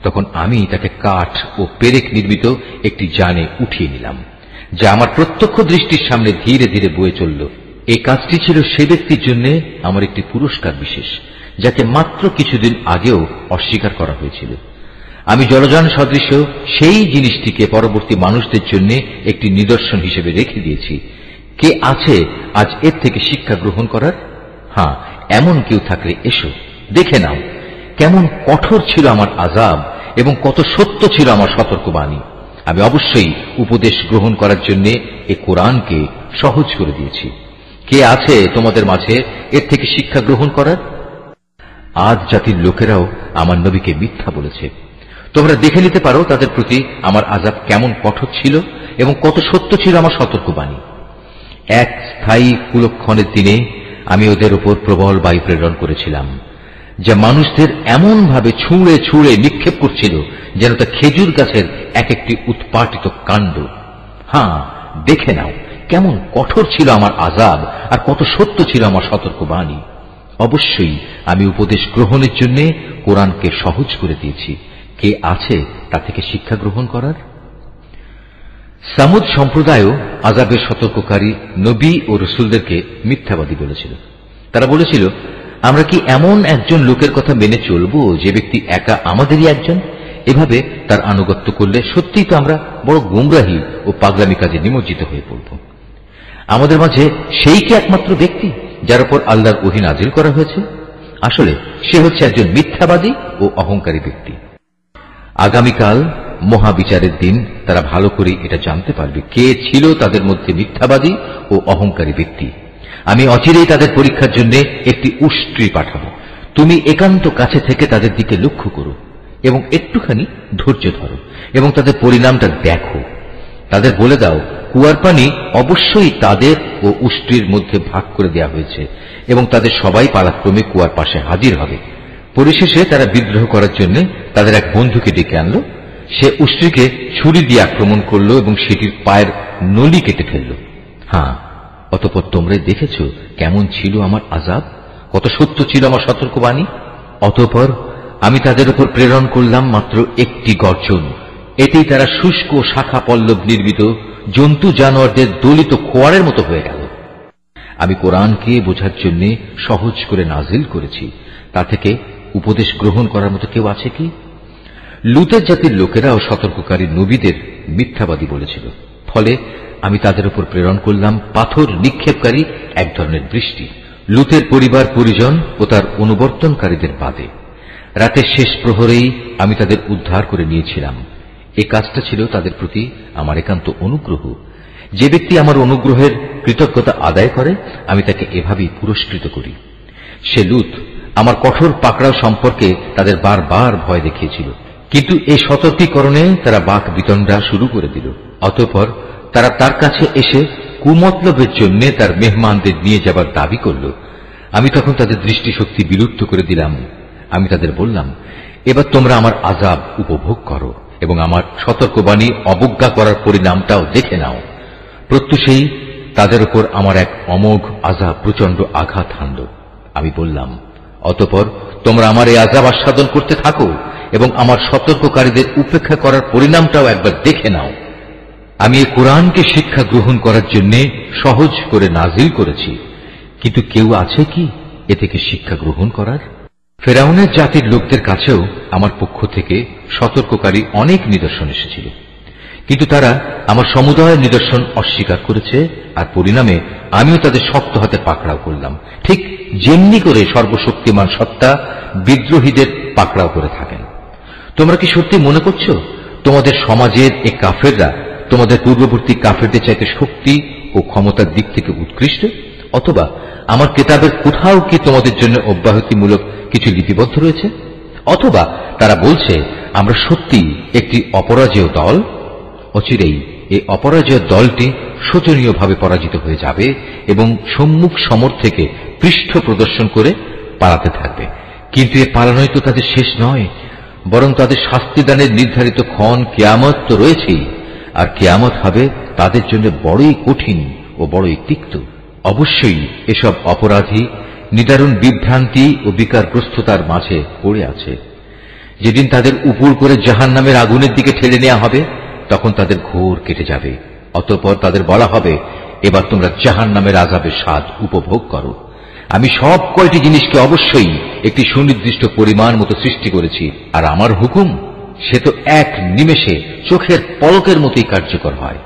তখন আমি তাকে কাঠ ও পেরেক নির্মিত একটি যানে উঠিয়ে নিলাম, যা আমার প্রত্যক্ষ দৃষ্টির সামনে ধীরে ধীরে বয়ে চলল। এই কাজটি ছিল সে ব্যক্তির জন্য আমার একটি পুরস্কার বিশেষ, যাকে মাত্র কিছুদিন আগেও অস্বীকার করা হয়েছিল। আমি জলযান সদৃশ সেই জিনিসটিকে পরবর্তী মানুষদের জন্য একটি নিদর্শন হিসেবে রেখে দিয়েছি। কে আছে আজ এর থেকে শিক্ষা গ্রহণ করার? হ্যাঁ, এমন কেউ থাকলে এসো, দেখে নাও কেমন কঠোর ছিল আমার আযাব এবং কত সত্য ছিল আমার সতর্কবাণী। আমি অবশ্যই উপদেশ গ্রহণ করার জন্য এ কোরআনকে সহজ করে দিয়েছি। কে আছে তোমাদের মাঝে এর থেকে শিক্ষা গ্রহণ করার? আদ জাতির লোকেরাও আমার নবীকে মিথ্যা বলেছে। তোমরা দেখে নিতে পারো তাদের প্রতি আমার আযাব কেমন কঠোর ছিল এবং কত সত্য ছিল আমার সতর্কবাণী। এক স্থায়ী কুলক্ষণের দিনে আমি ওদের উপর প্রবল বায়ু প্রেরণ করেছিলাম, যা মানুষদের এমন ভাবে ছুঁড়ে ছুঁড়ে নিক্ষেপ করছিল যেন তা খেজুর গাছের এক একটি উৎপাটিত কাণ্ড। হ্যাঁ, দেখে নাও কেমন কঠোর ছিল আমার আযাব আর কত সত্য ছিল আমার সতর্কবাণী। অবশ্যই আমি উপদেশ গ্রহণের জন্য কোরআনকে সহজ করে দিয়েছি। কে আছে তা থেকে শিক্ষা গ্রহণ করার? সামুদ সম্প্রদায়ও আযাবের সতর্ককারী নবী ও রসুলদেরকে মিথ্যাবাদী বলেছিল। তারা বলেছিল, আমরা কি এমন একজন লোকের কথা মেনে চলব যে ব্যক্তি একা আমাদেরই একজন? এভাবে তার আনুগত্য করলে সত্যিই তো আমরা বড় গুমরাহী ও পাগলামি কাজে নিমজ্জিত হয়ে পড়ব। আমাদের মাঝে সেই কি একমাত্র ব্যক্তি যার উপর আল্লাহর ওহী নাজিল করা হয়েছে? আসলে সে হচ্ছে একজন মিথ্যাবাদী ও অহংকারী ব্যক্তি। আগামীকাল মহাবিচারের দিন তারা ভালো করে এটা জানতে পারবে কে ছিল তাদের মধ্যে মিথ্যাবাদী ও অহংকারী ব্যক্তি। আমি অচিরেই তাদের পরীক্ষার জন্য একটি উষ্ট্রি পাঠাবো। তুমি একান্ত কাছে থেকে তাদের দিকে লক্ষ্য করো এবং একটুখানি ধৈর্য ধরো এবং তাদের পরিণামটা দেখো। তাদের বলে দাও, কুয়ার পানি অবশ্যই তাদের ও উষ্ট্রির মধ্যে ভাগ করে দেওয়া হয়েছে এবং তাদের সবাই পালাক্রমে কুয়ার পাশে হাজির হবে। পরিশেষে তারা বিদ্রোহ করার জন্য তাদের এক বন্ধুকে ডেকে আনল। সে উষ্ট্রিকে ছুরি দিয়ে আক্রমণ করল এবং সেটির পায়ের নলি কেটে ফেলল। হ্যাঁ, অতঃপর তোমরাই দেখেছ কেমন ছিল আমার আযাব, কত সত্য ছিল আমার সতর্কবাণী। অতঃপর আমি তাদের উপর প্রেরণ করলাম মাত্র একটি গর্জন। এতেই তারা শুষ্ক শাখা পল্লব নির্মিত জন্তু জানোয়ারদের দলিত খোয়ারের মতো হয়ে গেল। আমি কোরআনকে বোঝার জন্য সহজ করে নাজিল করেছি। তা থেকে উপদেশ গ্রহণ করার মতো কেউ আছে কি? লুতের জাতির লোকেরাও সতর্ককারী নবীদের মিথ্যাবাদী বলেছিল। ফলে আমি তাদের উপর প্রেরণ করলাম পাথর নিক্ষেপকারী এক ধরনের বৃষ্টি, লুতের পরিবার পরিজন ও তার অনুবর্তনকারীদের বাদে। রাতের শেষ প্রহরেই আমি তাদের উদ্ধার করে নিয়েছিলাম। এই কাজটা ছিল তাদের প্রতি আমার একান্ত অনুগ্রহ। যে ব্যক্তি আমার অনুগ্রহের কৃতজ্ঞতা আদায় করে আমি তাকে এভাবেই পুরস্কৃত করি। সে লুত আমার কঠোর পাকড়াও সম্পর্কে তাদের বারবার ভয় দেখিয়েছিল, কিন্তু এই সতর্কীকরণে তারা বাক বিতণ্ডা শুরু করে দিল। অতঃপর তারা তার কাছে এসে কুমতলবের জন্য তার মেহমানদের নিয়ে যাবার দাবি করল। আমি তখন তাদের দৃষ্টিশক্তি বিলুপ্ত করে দিলাম। আমি তাদের বললাম, এবার তোমরা আমার আযাব উপভোগ করো এবং আমার সতর্কবাণী অবজ্ঞা করার পরিণামটাও দেখে নাও। প্রত্যুষেই তাদের উপর আমার এক অমোঘ আযাব প্রচন্ড আঘাত হানল। আমি বললাম, অতঃপর তোমরা আমার এই আযাব আস্বাদন করতে থাকো এবং আমার সতর্ককারীদের উপেক্ষা করার পরিণামটাও একবার দেখে নাও। আমি এই কোরআনকে শিক্ষা গ্রহণ করার জন্য সহজ করে নাজিল করেছি, কিন্তু কেউ আছে কি এ থেকে শিক্ষা গ্রহণ করার? ফেরাউনের জাতির লোকদের কাছেও আমার পক্ষ থেকে সতর্ককারী অনেক নিদর্শন এসেছিল, কিন্তু তারা আমার সমুদয় নিদর্শন অস্বীকার করেছে, আর পরিণামে আমিও তাদের শক্ত হাতে পাকড়াও করলাম, ঠিক যেমনি করে সর্বশক্তিমান সত্তা বিদ্রোহীদের পাকড়াও করে থাকেন। তোমরা কি সত্যি মনে করছো তোমাদের সমাজের এই কাফেররা তোমাদের পূর্ববর্তী কাফেরদের চাইতে শক্তি ও ক্ষমতার দিক থেকে উৎকৃষ্ট? অথবা আমার কিতাবের কোথাও কি তোমাদের জন্য অব্যাহতিমূলক কিছু লিপিবদ্ধ রয়েছে? অথবা তারা বলছে আমরা সত্যি একটি অপরাজেয় দল? অচিরেই এই অপরাজেয় দলটি শোচনীয়ভাবে পরাজিত হয়ে যাবে এবং সম্মুখ সমর থেকে পৃষ্ঠ প্রদর্শন করে পালাতে থাকবে। কিন্তু এ পালানোই তো তাদের শেষ নয়, বরং তাদের শাস্তিদানের নির্ধারিত ক্ষণ কিয়ামত তো রয়েছেই, আর কিয়ামত হবে তাদের জন্য বড়ই কঠিন ও বড়ই তিক্ত। অবশ্যই এসব অপরাধী নিদারুণ বিভ্রান্তি ও বিকারগ্রস্ততার মাঝে পড়ে আছে। যেদিন তাদের উপর করে জাহান্নামের আগুনের দিকে ঠেলে নেওয়া হবে তখন তাদের ঘোর কেটে যাবে। অতঃপর তাদের বলা হবে, এবার তোমরা জাহান্নামের আযাবের স্বাদ উপভোগ করো। আমি সব কয়টি জিনিসকে অবশ্যই একটি সুনির্দিষ্ট পরিমাণ মতো সৃষ্টি করেছি, আর আমার হুকুম সে তো এক নিমেষে চোখের পলকের মতোই কার্যকর হয়।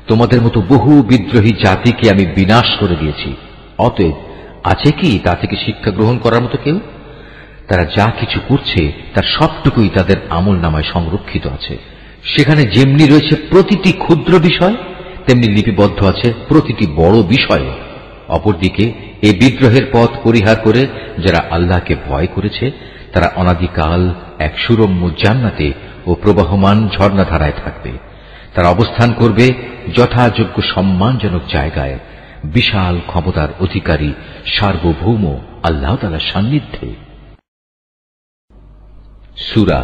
তোমাদের মতো বহু বিদ্রোহী জাতিকে আমি বিনাশ করে দিয়েছি। অতএব আছে কি তা থেকে শিক্ষা গ্রহণ করার মতো কেউ? তারা যা কিছু করছে তার সবটুকুই তাদের আমল নামায় সংরক্ষিত আছে। সেখানে যেমনি রয়েছে প্রতিটি ক্ষুদ্র বিষয়, তেমনি লিপিবদ্ধ আছে প্রতিটি বড় বিষয়। অপরদিকে এই বিদ্রোহের পথ পরিহার করে যারা আল্লাহকে ভয় করেছে তারা অনাদিকাল এক সুরম্য জান্নাতে ও প্রবাহমান ঝর্ণাধারায় থাকবে। তারা অবস্থান করবে যথাযোগ্য সম্মানজনক জায়গায়, বিশাল ক্ষমতার অধিকারী সার্বভৌম আল্লাহ তাআলার সান্নিধ্যে। সূরা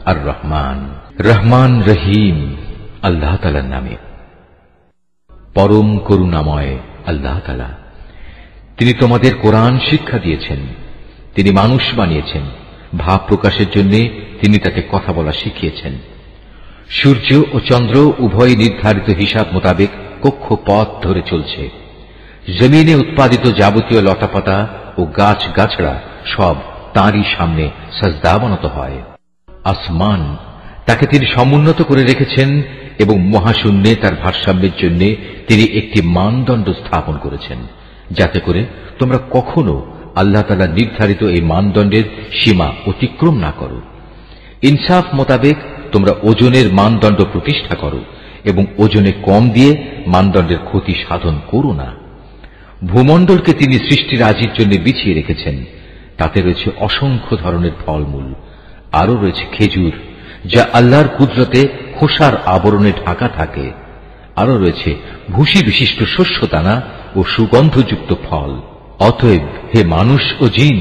আর রহমান। রহমান রহিম আল্লাহ তাআলার নামে। পরম করুণাময় আল্লাহ তাআলা। তিনি তোমাদের কোরআন শিক্ষা দিয়েছেন, তিনি মানুষ বানিয়েছেন, ভাব প্রকাশের জন্য তিনি তাকে কথা বলা শিখিয়েছেন। সূর্য ও চন্দ্র উভয় নির্ধারিত হিসাব মোতাবেক কক্ষপথ ধরে চলছে। জমিনে উৎপাদিত যাবতীয় লতাপাতা ও গাছ গাছড়া সব তাঁরই সামনে সাজদা বানাত হয়। আসমান তাকে তিনি সমুন্নত করে রেখেছেন এবং মহাশূন্যে তার ভারসাম্যের জন্য তিনি একটি মানদণ্ড স্থাপন করেছেন, যাতে করে তোমরা কখনো আল্লাহ তাআলা নির্ধারিত এই মানদণ্ডের সীমা অতিক্রম না করো। ইনসাফ মোতাবেক তোমরা ওজনের মানদণ্ড প্রতিষ্ঠা করো এবং ওজনে কম দিয়ে মানদণ্ডের ক্ষতি সাধন করো না। ভূমণ্ডলকে তিনি সৃষ্টিরাজির জন্য বিছিয়ে রেখেছেন, তাতে রয়েছে অসংখ্য ধরনের ফলমূল, আরও রয়েছে খেজুর যা আল্লাহর কুদরতে খোসার আবরণে ঢাকা থাকে, আরও রয়েছে ভুসি বিশিষ্ট শস্যদানা ও সুগন্ধযুক্ত ফল। অতএব হে মানুষ ও জিন,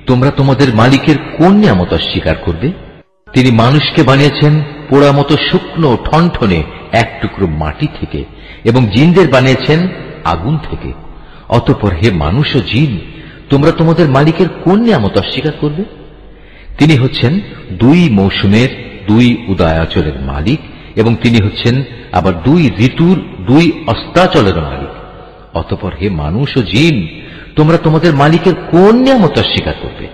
তোমরা তোমাদের মালিকের কোন নিয়ামত অস্বীকার করবে? তিনি মানুষকে বানিয়েছেন পোড়া মতো শুকনো ঠনঠনে এক টুকরো মাটি থেকে এবং জিনদের বানিয়েছেন আগুন থেকে। অতঃপর হে মানুষ ও জিন, তোমরা তোমাদের মালিকের কোন নিয়ামত অস্বীকার করবে? তিনি হচ্ছেন দুই মৌসুমের দুই উদয়াচলের মালিক এবং তিনি হচ্ছেন আবার দুই ঋতুর দুই অস্তাচলের মালিক। অতঃপর হে মানুষ ও জিন, তোমরা তোমাদের মালিকের কোন নিয়ামত অস্বীকার করবে?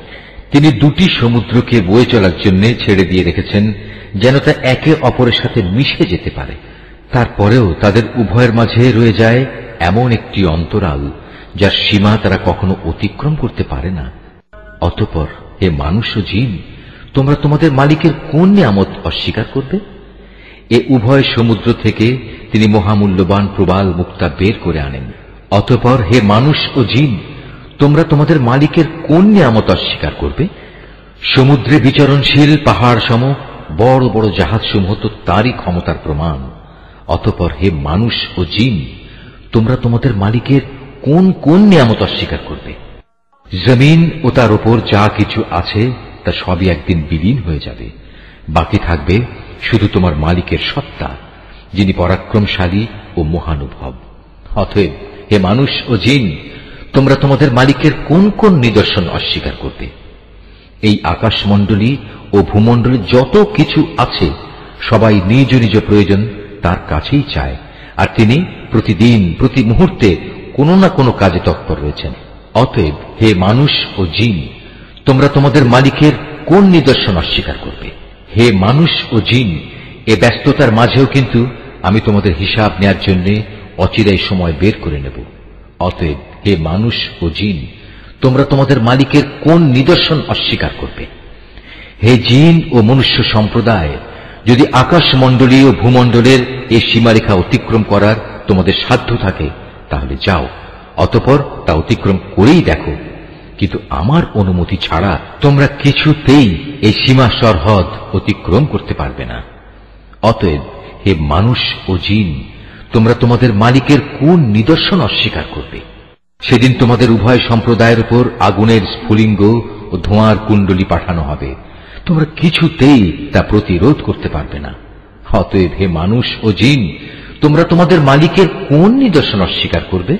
তিনি দুটি সমুদ্রকে বয়ে চলার জন্য ছেড়ে দিয়ে রেখেছেন যেন তা একে অপরের সাথে মিশে যেতে পারে। তারপরেও তাদের উভয়ের মাঝে রয়ে যায় এমন একটি অন্তরাল যার সীমা তারা কখনো অতিক্রম করতে পারে না। অতঃপর হে মানুষ ও জিন, তোমরা তোমাদের মালিকের কোন নিয়ামত অস্বীকার করবে? এ উভয় সমুদ্র থেকে তিনি মহামূল্যবান প্রবাল মুক্তা বের করে আনেন। অতঃপর হে মানুষ ও জিন, তোমরা তোমাদের মালিকের কোন নিয়ামত অস্বীকার করবে? সমুদ্রে বিচরণশীল পাহাড় সম বড় বড় জাহাজসমূহ তো তারই ক্ষমতার প্রমাণ। অতঃপর হে মানুষ ও জিন, তোমরা তোমাদের মালিকের কোন কোন নিয়ামত অস্বীকার করবে? জমিন ও তার উপর যা কিছু আছে তা সবই একদিন বিলীন হয়ে যাবে, বাকি থাকবে শুধু তোমার মালিকের সত্তা, যিনি পরাক্রমশালী ও মহানুভব। অতএব হে মানুষ ও জিন, তোমরা তোমাদের মালিকের কোন কোন নিদর্শন অস্বীকার করবে? এই আকাশমণ্ডলী ও ভূমণ্ডলে যত কিছু আছে সবাই নিজ নিজ প্রয়োজন তার কাছেই চায়, আর তিনি প্রতিদিন প্রতি মুহূর্তে কোনো না কোনো কাজে তৎপর রয়েছেন। অতএব হে মানুষ ও জিন, তোমরা তোমাদের মালিকের কোন নিদর্শন অস্বীকার করবে? হে মানুষ ও জিন, এ ব্যস্ততার মাঝেও কিন্তু আমি তোমাদের হিসাব নেয়ার জন্য অচিরাই সময় বের করে নেব। অতএব হে মানুষ ও জিন, তোমরা তোমাদের মালিকের কোন নিদর্শন অস্বীকার করবে? হে জিন ও মনুষ্য সম্প্রদায়, যদি আকাশমণ্ডলী ও ভূমণ্ডলের এই সীমারেখা অতিক্রম করার তোমাদের সাধ্য থাকে তাহলে যাও, অতঃপর তা অতিক্রম করেই দেখো, কিন্তু আমার অনুমতি ছাড়া তোমরা কিছুতেই এই সীমা সরহদ অতিক্রম করতে পারবে না। অতএব হে মানুষ ও জিন, তোমরা তোমাদের মালিকের কোন নিদর্শন অস্বীকার করবে? সেদিন তোমাদের উভয় সম্প্রদায়ের উপর আগুনের স্ফুলিঙ্গ ও ধোঁয়ার কুণ্ডলী পাঠানো হবে, তোমরা কিছুতেই তা প্রতিরোধ করতে পারবে না। অতএব হে মানুষ ও জিন, তোমরা তোমাদের মালিকের কোন নিদর্শন অস্বীকার করবে?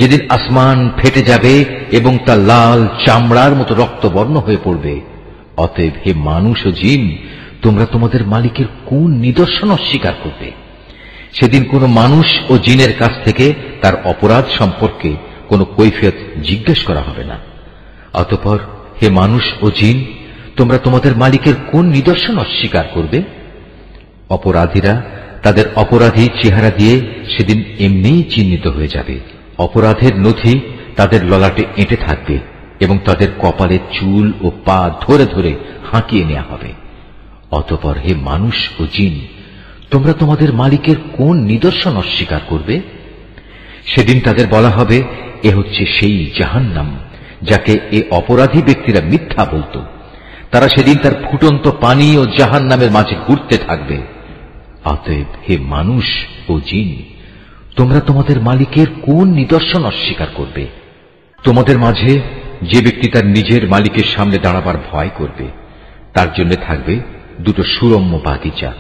যেদিন আসমান ফেটে যাবে এবং তা লাল চামড়ার মতো রক্তবর্ণ হয়ে পড়বে। অতএব হে মানুষ ও জিন, তোমরা তোমাদের মালিকের কোন নিদর্শন অস্বীকার করবে? সেদিন কোনো মানুষ ও জিনের কাছ থেকে তার অপরাধ সম্পর্কে কোনো কৈফিয়ত জিজ্ঞেস করা হবে না। অতঃপর হে মানুষ ও জিন, তোমরা তোমাদের মালিকের কোন নিদর্শন অস্বীকার করবে? অপরাধীরা তাদের অপরাধী চেহারা দিয়ে সেদিন এমনিই চিহ্নিত হয়ে যাবে। অপরাধের নথি তাদের ললাটে এঁটে থাকবে এবং তাদের কপালের চুল ও পা ধরে ধরে হাঁকিয়ে নেওয়া হবে। অতঃপর হে মানুষ ও জিন, তোমরা তোমাদের মালিকের কোন নিদর্শন অস্বীকার করবে? সেদিন তাদের বলা হবে, এ হচ্ছে সেই জাহান্নাম যাকে এ অপরাধী ব্যক্তিরা মিথ্যা বলত। তারা সেদিন তার ফুটন্ত পানি ও জাহান্নামের মাঝে ঘুরতে থাকবে। অতএব হে মানুষ ও জিন, তোমরা তোমাদের মালিকের কোন নিদর্শন অস্বীকার করবে? তোমাদের মাঝে যে ব্যক্তি তার নিজের মালিকের সামনে দাঁড়াবার ভয় করবে, তার জন্য থাকবে দুটো সুরম্য বাগিচা।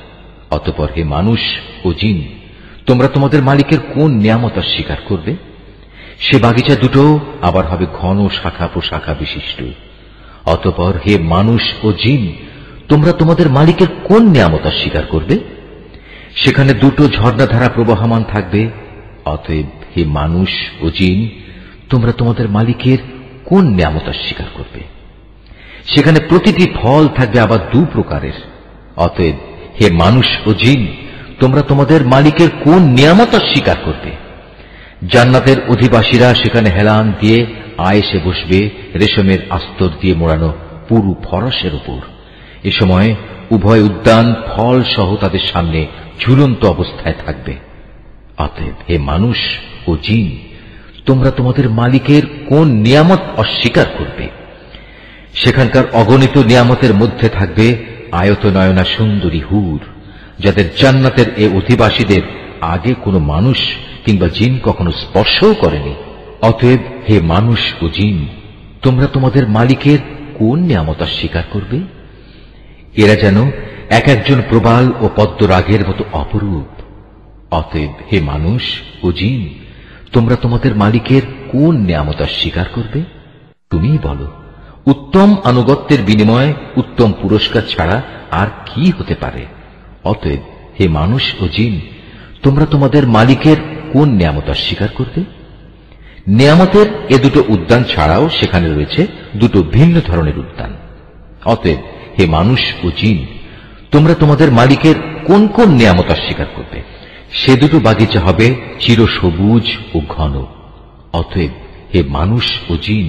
অতঃপর হে মানুষ ও জিন, তোমরা তোমাদের মালিকের কোন নিয়ামত অস্বীকার করবে? সে বাগিচা দুটো আবার হবে ঘন শাখা প্রশাখা বিশিষ্ট। অতঃপর হে মানুষ ও জিন, তোমরা তোমাদের মালিকের কোন নিয়ামত অস্বীকার করবে? সেখানে দুটো ঝর্ণাধারা প্রবাহমান থাকবে। অতএব হে মানুষ ও জিন, তোমরা তোমাদের মালিকের কোন নিয়ামত অস্বীকার করবে? সেখানে প্রতিটি ফল থাকবে আবার দু প্রকারের। অতএব হে মানুষ ও জিন, তোমরা তোমাদের মালিকের কোন নিয়ামত অস্বীকার করবে? জান্নাতের অধিবাসীরা সেখানে হেলান দিয়ে আয়েসে বসবে রেশমের আস্তর দিয়ে মোড়ানো পুরু ফরসের উপর। এ সময় উভয় উদ্যান ফল সহ তাদের সামনে ঝুলন্ত অবস্থায় থাকবে। অতএব হে মানুষ ও জিন, তোমরা তোমাদের মালিকের কোন নিয়ামত অস্বীকার করবে? সেখানকার অগণিত নিয়ামতের মধ্যে থাকবে আয়তনয়না সুন্দরী হুর, যাদের জান্নাতের এ অধিবাসীদের আগে কোনো মানুষ কিংবা জিন কখনো স্পর্শও করেনি। অতএব হে মানুষ ও জিন, তোমরা তোমাদের মালিকের কোন নিয়ামত অস্বীকার করবে? এরা যেন এক একজন প্রবাল ও পদ্মরাগের মতো অপরূপ। অতএব হে মানুষ ও জিন, তোমরা তোমাদের মালিকের কোন নিয়ামত অস্বীকার করবে? তুমিই বলো। উত্তম আনুগত্যের বিনিময়ে উত্তম পুরস্কার ছাড়া আর কি হতে পারে? অতএব হে মানুষ ও জিন, তোমরা তোমাদের মালিকের কোন নিয়ামত অস্বীকার করবে? নিয়ামতের এ দুটো উদ্যান ছাড়াও সেখানে রয়েছে দুটো ভিন্ন ধরনের উদ্যান। অতএব হে মানুষ ও জিন, তোমরা তোমাদের মালিকের কোন কোন নিয়ামত অস্বীকার করবে? সে দুটো বাগিচা হবে চিরসবুজ ও ঘন। অতএব হে মানুষ ও জিন,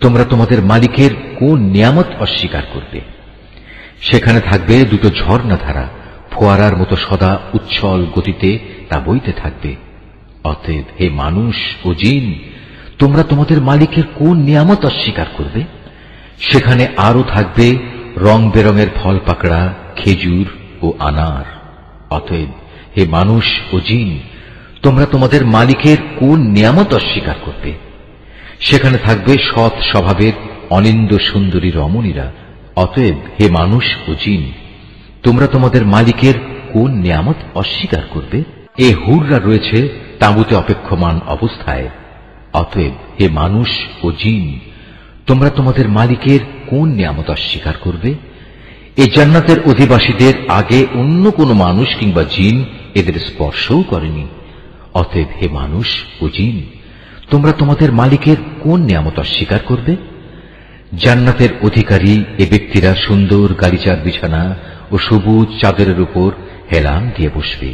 তোমরা তোমাদের মালিকের কোন নিয়ামত অস্বীকার করবে? সেখানে থাকবে দুটো ঝর্ণাধারা, ফোয়ারার মতো সদা উচ্ছল গতিতে তা বইতে থাকবে। অতএব হে মানুষ ও জিন, তোমরা তোমাদের মালিকের কোন নিয়ামত অস্বীকার করবে? সেখানে আরো থাকবে রং বেরঙের ফল পাকড়া, খেজুর ও আনার। অতএব হে মানুষ ও জিন, তোমরা তোমাদের মালিকের কোন নিয়ামত অস্বীকার করবে? সেখানে থাকবে সৎ স্বভাবের অনিন্দ সুন্দরী রমণীরা। অতএব হে মানুষ ও জিন, তোমরা তোমাদের মালিকের কোন নিয়ামত অস্বীকার করবে? এ হুররা রয়েছে তাঁবুতে অপেক্ষমান অবস্থায়। অতএব হে মানুষ ও জিন, তোমরা তোমাদের মালিকের কোন নিয়ামত অস্বীকার করবে? এই জান্নাতের অধিবাসীদের আগে অন্য কোন মানুষ কিংবা জিন এদের স্পর্শও করেনি। অতএব হে মানুষ ও জিন, তোমরা তোমাদের মালিকের কোন নিয়ামত অস্বীকার করবে? জান্নাতের অধিকারী এ ব্যক্তিরা সুন্দর গালিচার বিছানা ও সবুজ চাদরের উপর হেলান দিয়ে বসবে।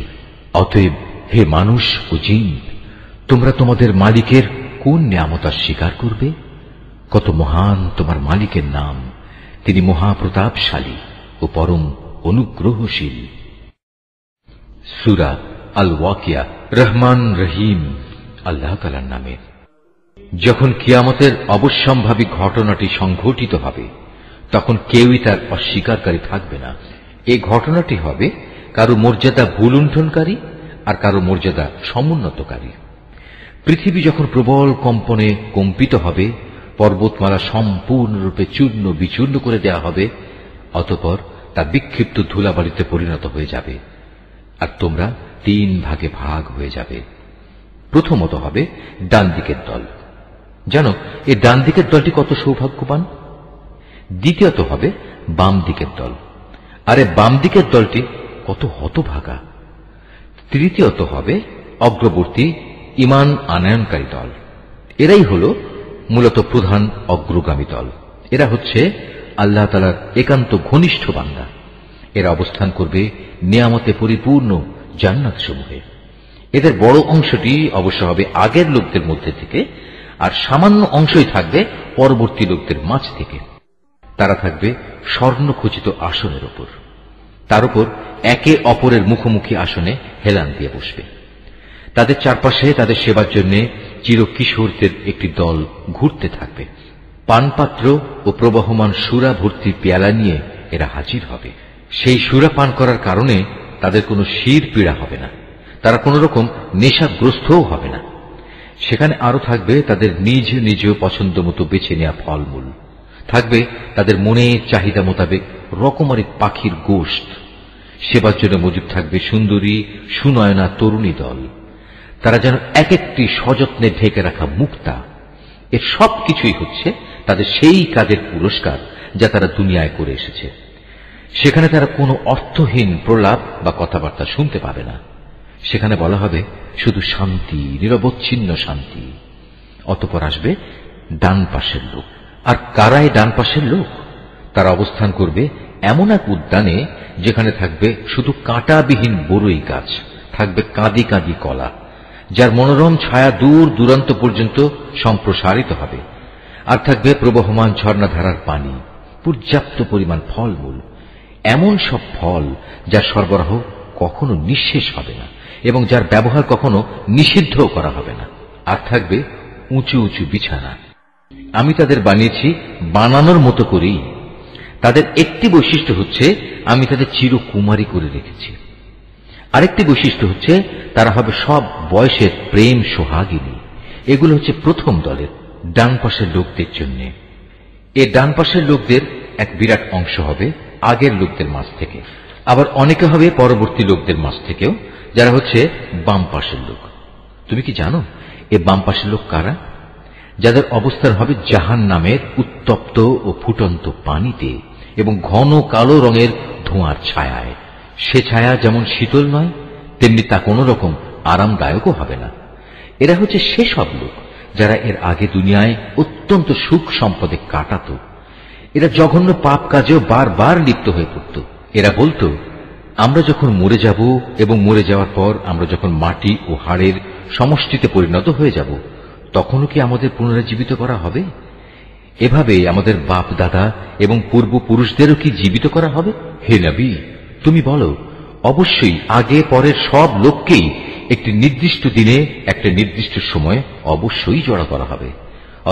অতএব হে মানুষ ও জিন, তোমরা তোমাদের মালিকের কোন নিয়ামত অস্বীকার করবে? কত মহান তোমার মালিকের নাম! তিনি মহাপ্রতাপশালী ও পরম অনুগ্রহশীল। সূরা আল ওয়াকিয়া। রহমান রহিম আল্লাহ তাআলার নামে। যখন কিয়ামতের অবশ্যম্ভাবী ঘটনাটি সংঘটিত হবে, তখন কেউই তার অস্বীকারী থাকবে না। এই ঘটনাটি হবে কারো মর্যাদা ভুলুণ্ঠনকারী আর কারো মর্যাদা সমুন্নতকারী। পৃথিবী যখন প্রবল কম্পনে কম্পিত হবে, পর্বতমালা সম্পূর্ণরূপে চূর্ণ বিচূর্ণ করে দেয়া হবে, অতঃপর তা বিক্ষিপ্ত ধুলাবালিতে পরিণত হয়ে যাবে, আর তোমরা 3 ভাগে ভাগ হয়ে যাবে। প্রথমত হবে ডান দিকের দল। জানো এই ডান দিকের দলটি কত সৌভাগ্যবান। দ্বিতীয়ত হবে বাম দিকের দল, আরে বাম দিকের দলটি কত হতভাগা। তৃতীয়ত হবে অগ্রবর্তী ঈমান আনয়নকারী দল। এরাই হল মূলত প্রধান অগ্রগামী দল। এরা হচ্ছে আল্লাহ তাআলার একান্ত ঘনিষ্ঠ বান্দা। এরা অবস্থান করবে নিয়ামতে পরিপূর্ণ জান্নাত সমূহে। এদের বড় অংশটি অবশ্য হবে আগের লোকদের মধ্যে থেকে, আর সামান্য অংশই থাকবে পরবর্তী লোকদের মাঝ থেকে। তারা থাকবে স্বর্ণখচিত আসনের উপর। তার উপর একে অপরের মুখোমুখি আসনে হেলান দিয়ে বসবে। তাদের চারপাশে তাদের সেবার জন্য চিরকিশোরদের একটি দল ঘুরতে থাকবে। পানপাত্র ও প্রবহমান সুরা ভর্তি পেয়ালা নিয়ে এরা হাজির হবে। সেই সুরা পান করার কারণে তাদের কোনো শির পীড়া হবে না, তারা কোন রকম নেশাগ্রস্তও হবে না। সেখানে আরো থাকবে তাদের নিজ নিজ পছন্দ মতো বেছে নেওয়া ফলমূল, থাকবে তাদের মনের চাহিদা মোতাবেক রকমারি পাখির গোশত। সেবার জন্য মজুদ থাকবে সুন্দরী সুনয়না তরুণী দল। তারা যেন এক একটি সযত্নে ঢেকে রাখা মুক্তা। এর সব কিছুই হচ্ছে তাদের সেই কাজের পুরস্কার যা তারা দুনিয়ায় করে এসেছে। সেখানে তারা কোনো অর্থহীন প্রলাপ বা কথাবার্তা শুনতে পাবে না। সেখানে বলা হবে শুধু শান্তি, নিরবচ্ছিন্ন শান্তি। অতঃপর আসবে ডান পাশের লোক। আর কারাই ডান পাশের লোক? তারা অবস্থান করবে এমন এক উদ্যানে যেখানে থাকবে শুধু কাঁটাবিহীন বড়ই গাছ, থাকবে কাঁদি কাঁদি কলা, যার মনোরম ছায়া দূর দূরান্ত পর্যন্ত সম্প্রসারিত হবে। আর থাকবে প্রবহমান ঝর্ণাধারার পানি, পর্যাপ্ত পরিমাণ ফলমূল, এমন সব ফল যার সরবরাহ কখনো নিঃশেষ হবে না এবং যার ব্যবহার কখনো নিষিদ্ধ করা হবে না। আর থাকবে উঁচু উঁচু বিছানা। আমি তাদের বানিয়েছি বানানোর মতো করেই। তাদের একটি বৈশিষ্ট্য হচ্ছে আমি তাদের চিরকুমারী করে রেখেছি। আরেকটি বৈশিষ্ট্য হচ্ছে তারা হবে সব বয়সের প্রেম সোহাগিনী। এগুলো হচ্ছে প্রথম দলের ডান পাশের লোকদের জন্য। এই ডান পাশের লোকদের এক বিরাট অংশ হবে আগের লোকদের মাঝ থেকে, আবার অনেকে হবে পরবর্তী লোকদের মাঝ থেকেও, যারা হচ্ছে বাম পাশের লোক। তুমি কি জানো এ বাম পাশের লোক কারা? যাদের অবস্থান হবে জাহান্নামের উত্তপ্ত ও ফুটন্ত পানিতে এবং ঘন কালো রঙের ধোঁয়ার ছায়ায়। সে ছায়া যেমন শীতল নয়, তেমনি তা কোন রকম আরামদায়কও হবে না। এরা হচ্ছে সেসব লোক যারা এর আগে দুনিয়ায় অত্যন্ত সুখ সম্পদে কাটাত। এরা জঘন্য পাপ কাজেও বারবার লিপ্ত হয়ে পড়ত। এরা বলতো, আমরা যখন মরে যাব এবং মরে যাওয়ার পর আমরা যখন মাটি ও হাড়ের সমষ্টিতে পরিণত হয়ে যাব, তখনও কি আমাদের পুনরুজ্জীবিত করা হবে? এভাবে আমাদের বাপ দাদা এবং পূর্বপুরুষদেরও কি জীবিত করা হবে? হে নবী, তুমি বলো, অবশ্যই আগে পরের সব লোককেই একটি নির্দিষ্ট দিনে একটা নির্দিষ্ট সময়ে অবশ্যই জড়া করা হবে।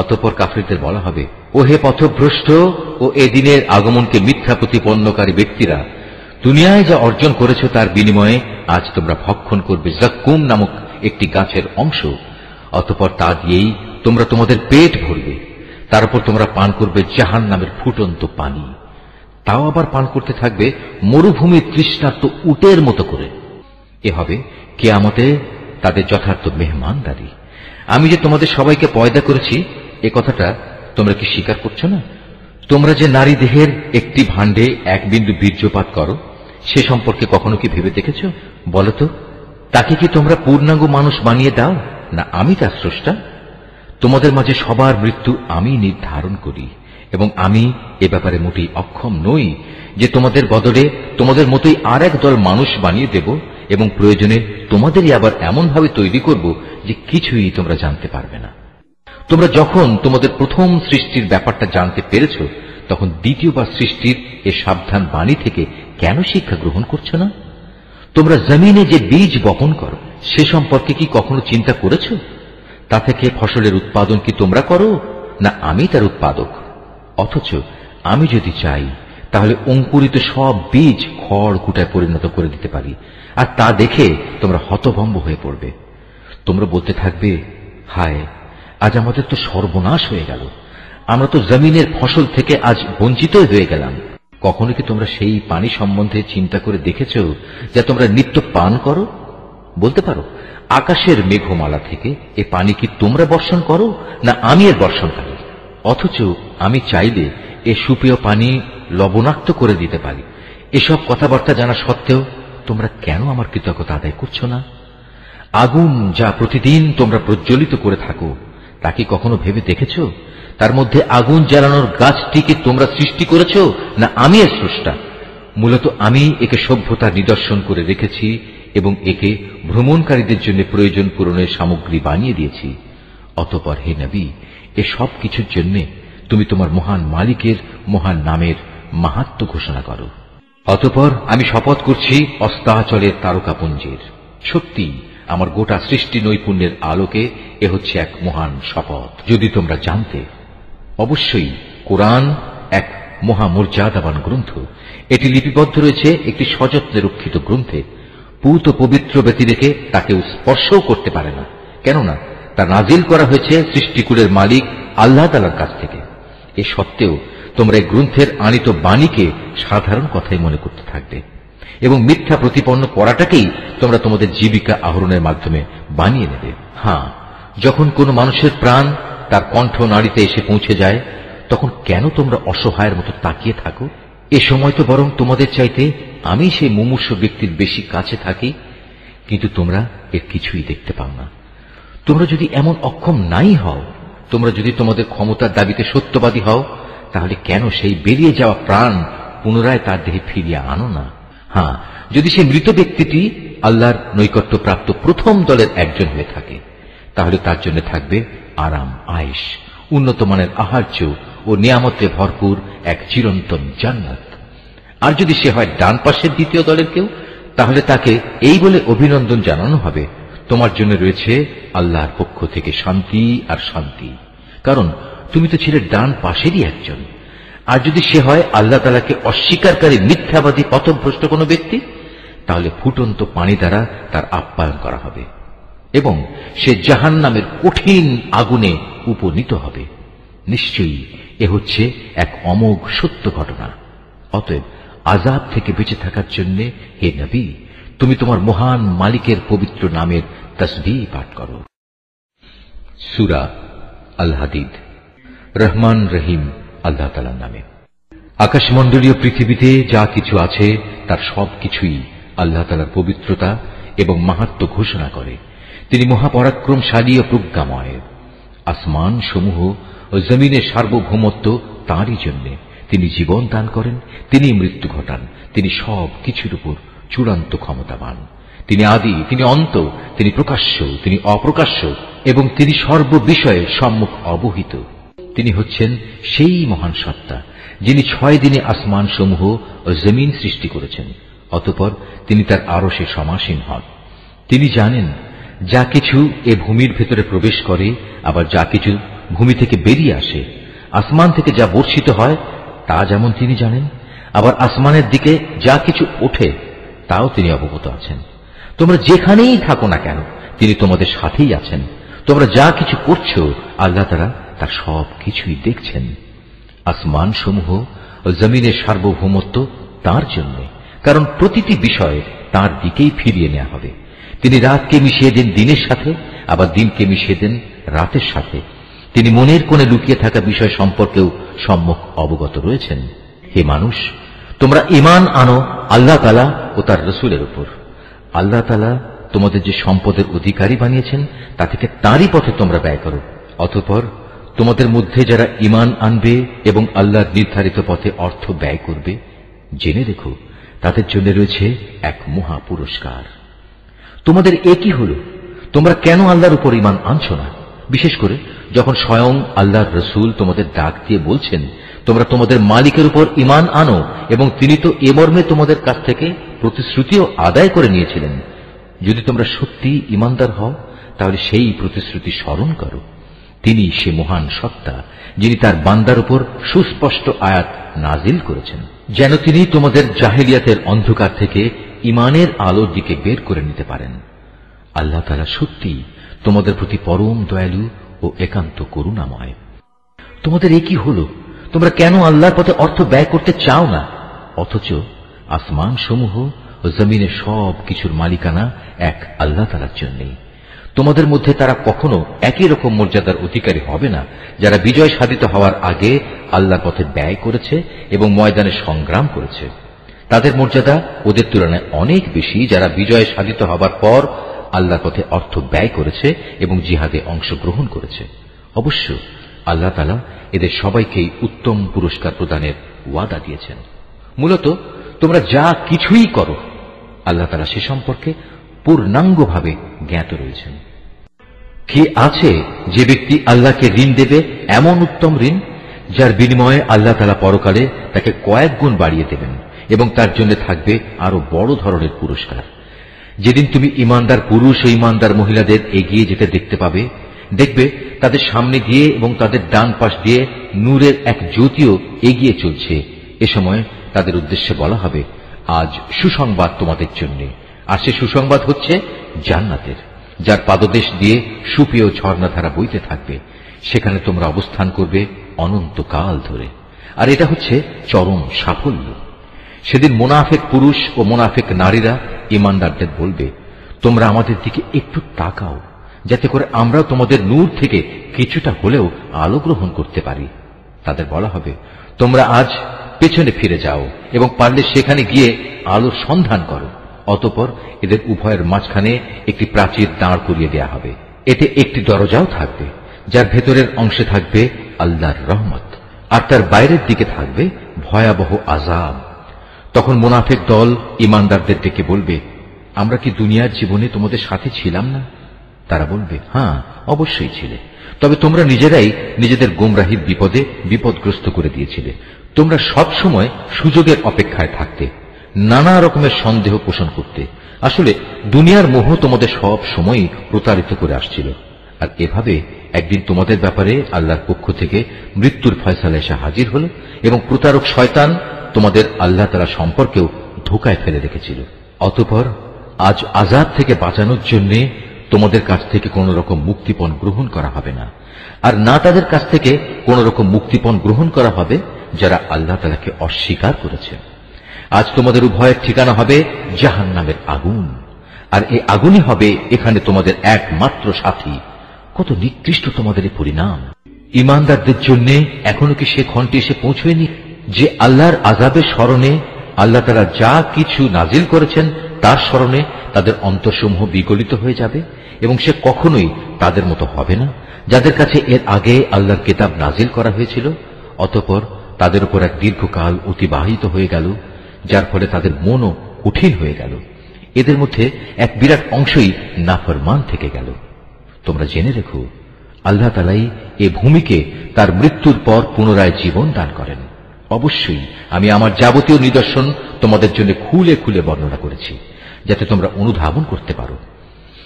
অতঃপর কাফিরদের বলা হবে, ও হে পথভ্রষ্ট ও এ দিনের আগমনকে মিথ্যা প্রতিপন্নকারী ব্যক্তিরা, দুনিয়ায় যা অর্জন করেছ তার বিনিময়ে আজ তোমরা ভক্ষণ করবে জাক্কুম নামক একটি গাছের অংশ। অতঃপর তা দিয়েই তোমরা তোমাদের পেট ভরবে। তার উপর তোমরা পান করবে জাহান্নামের ফুটন্ত পানি। তাও আবার পান করতে থাকবে মরুভূমির তৃষ্ণার্ত উটের মতো করে। এ হবে কিয়ামতে তাদের যথার্থ মেহমানদারি। আমি যে তোমাদের সবাইকে পয়দা করেছি, এ কথাটা তোমরা কি স্বীকার করছো না? তোমরা যে নারী দেহের একটি ভাণ্ডে এক বিন্দু বীর্যপাত করো, সে সম্পর্কে কখনো কি ভেবে দেখেছ? বলো তো, তাকে কি তোমরা পূর্ণাঙ্গ মানুষ বানিয়ে দাও, না আমি তার স্রষ্টা? তোমাদের মাঝে সবার মৃত্যু আমি নির্ধারণ করি এবং আমি এ ব্যাপারে মোটেই অক্ষম নই যে তোমাদের বদলে তোমাদের মতোই আর এক দল মানুষ বানিয়ে দেব এবং প্রয়োজনে তোমাদেরই আবার এমন ভাবে তৈরি করব যে কিছুই তোমরা জানতে পারবে না। তোমরা যখন তোমাদের প্রথম সৃষ্টির ব্যাপারটা জানতে পেরেছ, তখন দ্বিতীয়বার সৃষ্টির এ সাবধান বাণী থেকে কেন শিক্ষা গ্রহণ করছো না? তোমরা জমিনে যে বীজ বপন করো, সে সম্পর্কে কি কখনো চিন্তা করেছ? তা থেকে ফসলের উৎপাদন কি তোমরা করো, না আমি তার উৎপাদক? অথচ আমি যদি চাই তাহলে অঙ্কুরিত সব বীজ খড় কুটায় পরিণত করে দিতে পারি, আর তা দেখে তোমরা হতভম্ব হয়ে পড়বে। তোমরা বলতে থাকবে, হায়, আজ আমাদের তো সর্বনাশ হয়ে গেল, আমরা তো জমিনের ফসল থেকে আজ বঞ্চিত হয়ে গেলাম। কখনো কি তোমরা সেই পানি সম্বন্ধে চিন্তা করে দেখেছ যা তোমরা নিত্য পান করো? বলতে পারো, আকাশের মেঘমালা থেকে এ পানি কি তোমরা বর্ষণ করো, না আমি এর বর্ষণকারী? অথচ আমি চাইলে এ সুপেয় পানি লবণাক্ত করে দিতে পারি। এসব কথাবার্তা জানা সত্ত্বেও তোমরা কেন আমার কৃতজ্ঞতা আদায় করছো না? আগুন যা প্রতিদিন তোমরা প্রজ্বলিত করে থাকো, তা কি কখনো ভেবে দেখেছ তার মধ্যে আগুন জ্বালানোর গাছটিকে তোমরা সৃষ্টি করেছ, না আমি এর স্রষ্টা? মূলত আমি একে সভ্যতার নিদর্শন করে রেখেছি এবং একে ভ্রমণকারীদের জন্য প্রয়োজন পূরণের সামগ্রী বানিয়ে দিয়েছি। অতঃপর হে নবী, এ সব কিছুর জন্য তুমি তোমার মহান মালিকের মহান নামের মাহাত্ম্য ঘোষণা করো। অতঃপর আমি শপথ করছি অস্তাচলের তারকাপুঞ্জের, সত্যি আমার গোটা সৃষ্টি নৈপুণ্যের আলোকে এ হচ্ছে এক মহান শপথ। যদি তোমরা জানতে, অবশ্যই কোরআন এক মহামর্যাদাবান গ্রন্থ। এটি লিপিবদ্ধ রয়েছে একটি সযত্নে রক্ষিত গ্রন্থে। পূত পবিত্র ব্যতি রেখে তাকেও স্পর্শও করতে পারে না, কেননা তা নাজিল করা হয়েছে সৃষ্টিকুলের মালিক আল্লাহ তাআলার কাছ থেকে। এ সত্ত্বেও তোমরা এই গ্রন্থের আনিত বাণীকে সাধারণ কথাই মনে করতে থাকবে। এবং মিথ্যা প্রতিপন্ন করাটাকেই তোমরা তোমাদের জীবিকা আহরণের মাধ্যমে বানিয়ে নেবে। হ্যাঁ, যখন কোন মানুষের প্রাণ তার কণ্ঠ নাড়িতে এসে পৌঁছে যায়, তখন কেন তোমরা অসহায়ের মতো তাকিয়ে থাকো? এ সময় তো বরং তোমাদের চাইতে আমি সেই মুমূর্ষ ব্যক্তির বেশি কাছে থাকি, কিন্তু তোমরা এর কিছুই দেখতে পাও না। তোমরা যদি এমন অক্ষম নাই হও, তোমরা যদি তোমাদের ক্ষমতার দাবিতে সত্যবাদী হও, তাহলে কেন সেই বেরিয়ে যাওয়া প্রাণ পুনরায় তার দেহে ফিরিয়ে আনো না? হ্যাঁ, যদি সেই মৃত ব্যক্তিটি আল্লাহর নৈকট্যপ্রাপ্ত প্রথম দলের একজন হয়ে থাকে, তাহলে তার জন্য থাকবে আরাম, আয়েশ, উন্নত মানের আহার্য ও নিয়ামতে ভরপুর এক চিরন্তন জান্নাত। আর যদি সে হয় ডান পাশের দ্বিতীয় দলের কেউ, তাহলে তাকে এই বলে অভিনন্দন জানানো হবে, তোমার জন্য রয়েছে আল্লাহর পক্ষ থেকে শান্তি আর শান্তি, কারণ তুমি তো ছিলে ডান পাশেরই একজন। আর যদি সে হয় আল্লাহ তাআলাকে অস্বীকারী মিথ্যাবাদী পথভ্রষ্ট কোনো ব্যক্তি, তাহলে ফুটন্ত পানি দ্বারা তার আপ্যায়ন করা হবে এবং সে জাহান্নামের কঠিন আগুনে উপনীত হবে। নিশ্চয়ই এ হচ্ছে এক অমোঘ সত্য ঘটনা। অতএব আযাব থেকে বেঁচে থাকার জন্য হে নবী, তুমি তোমার মহান মালিকের পবিত্র নামের তাসবিহ পাঠ করো। সূরা আল হাদিদ। রহমান রহিম আল্লাহ তাআলার নামে। আকাশমণ্ডলীয় পৃথিবীতে যা কিছু আছে তার সবকিছুই আল্লাহ তাআলার পবিত্রতা এবং মাহাত্ম্য ঘোষণা করে। তিনি মহাপরাক্রমশালী ও প্রজ্ঞাময়। আসমান সমূহ ও জমিনের সার্বভৌমত্ব তাঁরই জন্য। তিনি জীবন দান করেন, তিনি মৃত্যু ঘটান, তিনি সব কিছুর উপর চূড়ান্ত ক্ষমতাবান। তিনি আদি, তিনি অন্ত, তিনি প্রকাশ্য, তিনি অপ্রকাশ্য এবং তিনি সর্ববিষয়ে সম্মুখ অবহিত। তিনি হচ্ছেন সেই মহান সত্তা যিনি 6 দিনে আসমান সমূহ ও জমিন সৃষ্টি করেছেন, অতঃপর তিনি তার আরশে সমাসীন হন। তিনি জানেন যা কিছু এ ভূমির ভেতরে প্রবেশ করে, আবার যা কিছু ভূমি থেকে বেরিয়ে আসে। আসমান থেকে যা বর্ষিত হয় তা যেমন তিনি জানেন, আবার আসমানের দিকে যা কিছু ওঠে তাও তিনি অবগত আছেন। তোমরা যেখানেই থাকো না কেন, তিনি তোমাদের সাথেই আছেন। তোমরা যা কিছু করছো, আল্লাহ তাআলা তার সব কিছুই দেখছেন। আসমান সমূহ ও জমিনের সার্বভৌমত্ব তার জন্য, কারণ প্রতিটি বিষয় তার দিকেই ফিরিয়ে নেওয়া হবে। তিনি রাতকে মিশিয়ে দেন দিনের সাথে, আবার দিনকে মিশিয়ে দেন রাতের সাথে। তিনি মনের কোণে লুকিয়ে থাকা বিষয় সম্পর্কেও সম্যক অবগত রয়েছেন। হে মানুষ, তোমরা ঈমান আনো আল্লাহ তাআলা ও তার রাসূলের উপর। আল্লাহ তাআলা তোমাদের যে সম্পদের অধিকারী বানিয়েছেন, তা থেকে তাঁরই পথে তোমরা ব্যয় করো। অতঃপর তোমাদের মধ্যে যারা ঈমান আনবে এবং আল্লাহর নির্ধারিত পথে অর্থ ব্যয় করবে, জেনে রেখো তাদের জন্য রয়েছে এক মহা পুরস্কার। তোমাদের একই হল, তোমরা কেন আল্লাহর উপর ঈমান আনছো না? বিশেষ করে যখন স্বয়ং আল্লাহর রাসূল তোমাদের ডাক দিয়ে বলছেন, তোমরা তোমাদের মালিকের উপর ঈমান আনো, এবং তিনি তো এ মর্মে তোমাদের কাছ থেকে প্রতিশ্রুতিও আদায় করে নিয়েছিলেন। যদি তোমরা সত্যি ঈমানদার হও, তাহলে সেই প্রতিশ্রুতি স্মরণ করো। তিনি সে মহান সত্তা যিনি তার বান্দার উপর সুস্পষ্ট আয়াত নাজিল করেছেন, যেন তিনি তোমাদের জাহেলিয়াতের অন্ধকার থেকে ঈমানের আলোর দিকে বের করে নিতে পারেন। আল্লাহ তাআলা সত্যি তোমাদের প্রতি পরম দয়ালু ও একান্ত করুণাময়। তোমাদের একই হল, তোমরা কেন আল্লাহর পথে অর্থ ব্যয় করতে চাও না, অথচ আসমান সমূহ ও জমিনের সব কিছুর মালিকানা এক আল্লাহ তাআলার জন্যই। তোমাদের মধ্যে তারা কখনো একই রকম মর্যাদার অধিকারী হবে না যারা বিজয় সাধিত হওয়ার আগে আল্লাহর পথে ব্যয় করেছে এবং ময়দানে সংগ্রাম করেছে। তাদের মর্যাদা ওদের তুলনায় অনেক বেশি যারা বিজয় সাধিত হবার পর আল্লাহর পথে অর্থ ব্যয় করেছে এবং জিহাদে অংশগ্রহণ করেছে। অবশ্য আল্লাহ তাআলা এদের সবাইকেই উত্তম পুরস্কার প্রদানের ওয়াদা দিয়েছেন। মূলত তোমরা যা কিছুই করো, আল্লাহ তাআলা সে সম্পর্কে পূর্ণাঙ্গভাবে জ্ঞাত রয়েছেন। কে আছে যে ব্যক্তি আল্লাহকে ঋণ দেবে, এমন উত্তম ঋণ যার বিনিময়ে আল্লাহ তাআলা পরকালে তাকে কয়েক গুণ বাড়িয়ে দেবেন এবং তার জন্য থাকবে আরো বড় ধরনের পুরস্কার। যেদিন তুমি ঈমানদার পুরুষ ও ঈমানদার মহিলাদের এগিয়ে যেতে দেখতে পাবে, দেখবে তাদের সামনে দিয়ে এবং তাদের ডান পাশ দিয়ে নূরের এক জ্যোতিও এগিয়ে চলছে। এ সময় তাদের উদ্দেশ্যে বলা হবে, আজ সুসংবাদ তোমাদের জন্য। আর সে সুসংবাদ হচ্ছে জান্নাতের, যার পাদদেশ দিয়ে সুপেয় ঝর্ণাধারা বইতে থাকবে। সেখানে তোমরা অবস্থান করবে অনন্তকাল ধরে, আর এটা হচ্ছে চরম সাফল্য। সেদিন মুনাফিক পুরুষ ও মুনাফিক নারীরা ঈমানদারদের বলবে, তোমরা আমাদের দিকে একটু তাকাও, যাতে করে আমরা তোমাদের নূর থেকে কিছুটা হলেও আলো গ্রহণ করতে পারি। তাদের বলা হবে, তোমরা আজ পেছনে ফিরে যাও এবং পারলে সেখানে গিয়ে আলোর সন্ধান করো। অতঃপর এদের উভয়ের মাঝখানে একটি প্রাচীর দাঁড় করিয়ে দেয়া হবে। এতে একটি দরজাও থাকবে, যার ভেতরের অংশে থাকবে আল্লাহর রহমত, আর তার বাইরের দিকে থাকবে ভয়াবহ আযাব। তখন মুনাফিক দল ঈমানদারদের ডেকে বলবে, আমরা কি দুনিয়ার জীবনে তোমাদের সাথে ছিলাম না? তারা বলবে, হ্যাঁ, অবশ্যই ছিলে, তবে তোমরা নিজেরাই নিজেদের গোমরাহির বিপদে বিপদগ্রস্ত করে দিয়েছিলে। তোমরা সব সময় সুযোগের অপেক্ষায় থাকতে, নানা রকমের সন্দেহ পোষণ করতে। আসলে দুনিয়ার মোহ তোমাদের সব সময়ই প্রতারিত করে আসছিল। আর এভাবে একদিন তোমাদের ব্যাপারে আল্লাহর পক্ষ থেকে মৃত্যুর ফয়সালা এসে হাজির হল এবং প্রতারক শয়তান তোমাদের আল্লাহ তাআলা সম্পর্কেও ধোঁকায় ফেলে রেখেছিল। অতঃপর আজ আযাব থেকে বাঁচানোর জন্য তোমাদের কাছ থেকে কোন রকম মুক্তিপণ গ্রহণ করা হবে না, আর না তাদের কাছ থেকে কোন রকম মুক্তিপণ গ্রহণ করা হবে যারা আল্লাহ তাআলাকে অস্বীকার করেছে। আজ তোমাদের উভয়ের ঠিকানা হবে জাহান্নামের আগুন, আর এই আগুনই হবে এখানে তোমাদের একমাত্র সাথী। কত নিকৃষ্ট তোমাদের এই পরিণাম! ঈমানদারদের জন্য এখনো কি সে ক্ষণটি এসে পৌঁছয়নি যে আল্লাহর আযাবের স্মরণে আল্লাহ তাআলা যা কিছু নাজিল করেছেন তার স্মরণে তাদের অন্তরসমূহ বিগলিত হয়ে যাবে এবং সে কখনোই তাদের মতো হবে না যাদের কাছে এর আগে আল্লাহর কিতাব নাজিল করা হয়েছিল। অতঃপর তাদের উপর এক দীর্ঘকাল অতিবাহিত হয়ে গেল, যার ফলে তাদের মনও কঠিন হয়ে গেল। এদের মধ্যে এক বিরাট অংশই নাফরমান থেকে গেল। তোমরা জেনে রেখো, আল্লাহ তাআলাই এ ভূমিকে তার মৃত্যুর পর পুনরায় জীবন দান করেন। অবশ্যই আমি আমার যাবতীয় নিদর্শন তোমাদের জন্য খুলে খুলে বর্ণনা করেছি, যাতে তোমরা অনুধাবন করতে পারো।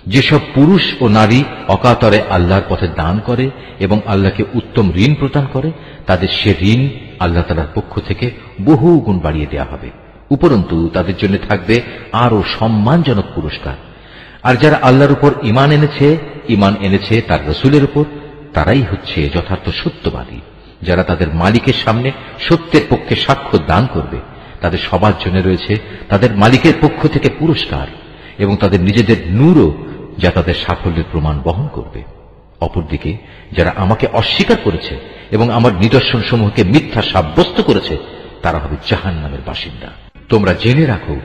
যেসব পুরুষ ও নারী অকাতরে আল্লাহর পথে দান করে এবং আল্লাহকে উত্তম ঋণ প্রদান করে, তাদের সে ঋণ আল্লাহ তাআলার পক্ষ থেকে বহু গুণ বাড়িয়ে দেওয়া হবে। উপরন্তু তাদের জন্য থাকবে আরো সম্মানজনক পুরস্কার। আর যারা আল্লাহর উপর ঈমান এনেছে তার রাসূলের উপর, তারাই হচ্ছে যথার্থ সত্যবাদী, যারা তাদের মালিকের সামনে সত্যের পক্ষে সাক্ষ্য দান করবে। তাদের সবার জন্য রয়েছে তাদের মালিকের পক্ষ থেকে পুরস্কার এবং তাদের নিজেদের নূরও, যা তাদের সাফল্যের প্রমাণ বহন করবে। অপরদিকে যারা আমাকে অস্বীকার করেছে এবং আমার নিদর্শন সমূহকে মিথ্যা সাব্যস্ত করেছে, তারা হবে জাহান্নামের বাসিন্দা। তোমরা জেনে রাখো,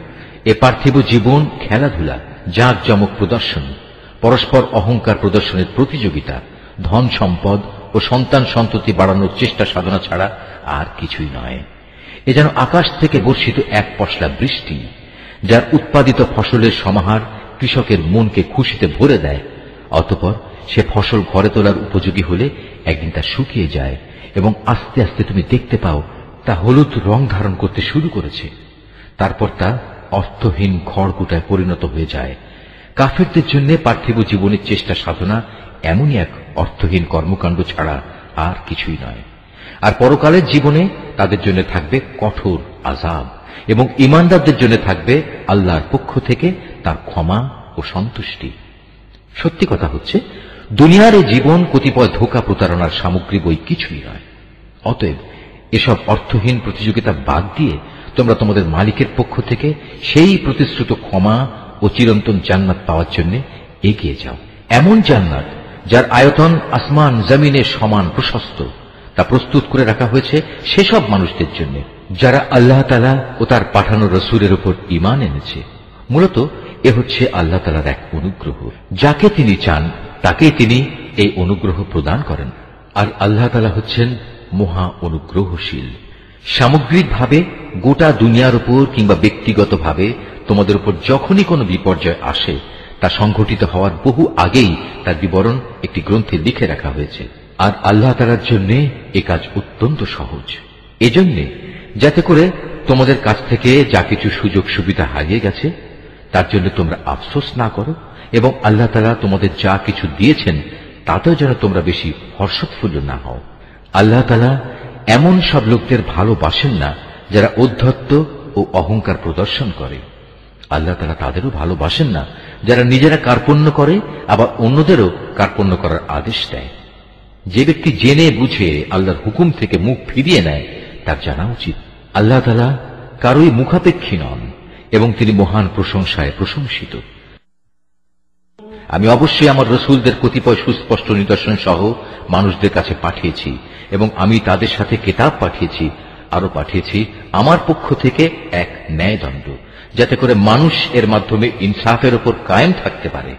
এ পার্থিব জীবন খেলাধুলা, জাঁকজমক প্রদর্শন, পরস্পর অহংকার প্রদর্শনের প্রতিযোগিতা, ধন সম্পদ ও সন্তান সন্ততি বাড়ানোর চেষ্টা সাধনা ছাড়া আর কিছুই নয়। এ যেন আকাশ থেকে বর্ষিত এক পশলা বৃষ্টি, যার উৎপাদিত ফসলের সমাহার কৃষকের মনকে খুশিতে ভরে দেয়। অতঃপর সে ফসল ঘরে তোলার উপযোগী হলে একদিন তা শুকিয়ে যায় এবং আস্তে আস্তে তুমি দেখতে পাও তা হলুদ রং ধারণ করতে শুরু করেছে। তারপর তা অর্থহীন খড়কুটায় পরিণত হয়ে যায়। কাফেরদের জন্য পার্থিব জীবনের চেষ্টা সাধনা এমনই এক অর্থহীন কর্মকাণ্ড ছাড়া আর কিছুই নয়। আর পরকালের জীবনে তাদের জন্য থাকবে কঠোর আযাব এবং ঈমানদারদের জন্য থাকবে আল্লাহর পক্ষ থেকে তার ক্ষমা ও সন্তুষ্টি। সত্যি কথা হচ্ছে, দুনিয়ার এই জীবন কতিপয় ধোঁকা প্রতারণার সামগ্রী বই কিছুই নয়। অতএব এসব অর্থহীন প্রতিযোগিতা বাদ দিয়ে তোমরা তোমাদের মালিকের পক্ষ থেকে সেই প্রতিশ্রুত ক্ষমা ও চিরন্তন জান্নাত পাওয়ার জন্য এগিয়ে যাও। এমন জান্নাত যার আয়তন আসমান জমিনের সমান প্রশস্ত, তা প্রস্তুত করে রাখা হয়েছে সেসব মানুষদের জন্য যারা আল্লাহ তাআলা ও তার পাঠানো রাসূলের উপর ঈমান এনেছে। মূলত এ হচ্ছে আল্লাহ তাআলার এক অনুগ্রহ। যাকে তিনি চান তাকেই তিনি এই অনুগ্রহ প্রদান করেন। আর আল্লাহ তাআলা হচ্ছেন মহা অনুগ্রহশীল। সামগ্রিকভাবে গোটা দুনিয়ার উপর কিংবা ব্যক্তিগতভাবে তোমাদের উপর যখনই কোনো বিপর্যয় আসে, তা সংঘটিত হওয়ার বহু আগেই তার বিবরণ একটি গ্রন্থে লিখে রাখা হয়েছে। আর আল্লাহ তাআলার জন্য এ কাজ অত্যন্ত সহজ। এজন্যে যাতে করে তোমাদের কাছ থেকে যা কিছু সুযোগ সুবিধা হারিয়ে গেছে তার জন্য তোমরা আফসোস না করো, এবং আল্লাহ তাআলা তোমাদের যা কিছু দিয়েছেন তাতেও যেন তোমরা বেশি হর্ষোৎফুল্ল না হও। আল্লাহ তাআলা এমন সব লোকদের ভালোবাসেন না যারা ঔদ্ধত্য ও অহংকার প্রদর্শন করে। আল্লাহ তাআলা তাদেরও ভালোবাসেন না যারা নিজেরা কার্পণ্য করে আবার অন্যদেরও কার্পণ্য করার আদেশ দেয়। যে ব্যক্তি জেনে বুঝে আল্লাহর হুকুম থেকে মুখ ফিরিয়ে নেয় তার জানা উচিত আল্লাহ তাআলা কারোই মুখাপেক্ষী নন এবং তিনি মহান প্রশংসায় প্রশংসিত। আমি অবশ্যই আমার রসুলদের কতিপয় সুস্পষ্ট নিদর্শন সহ মানুষদের কাছে পাঠিয়েছি এবং আমি তাদের সাথে কিতাব পাঠিয়েছি, আরো পাঠিয়েছি আমার পক্ষ থেকে এক ন্যায়দণ্ড, যাতে করে মানুষ এর মাধ্যমে ইনসাফের উপর কায়েম থাকতে পারে।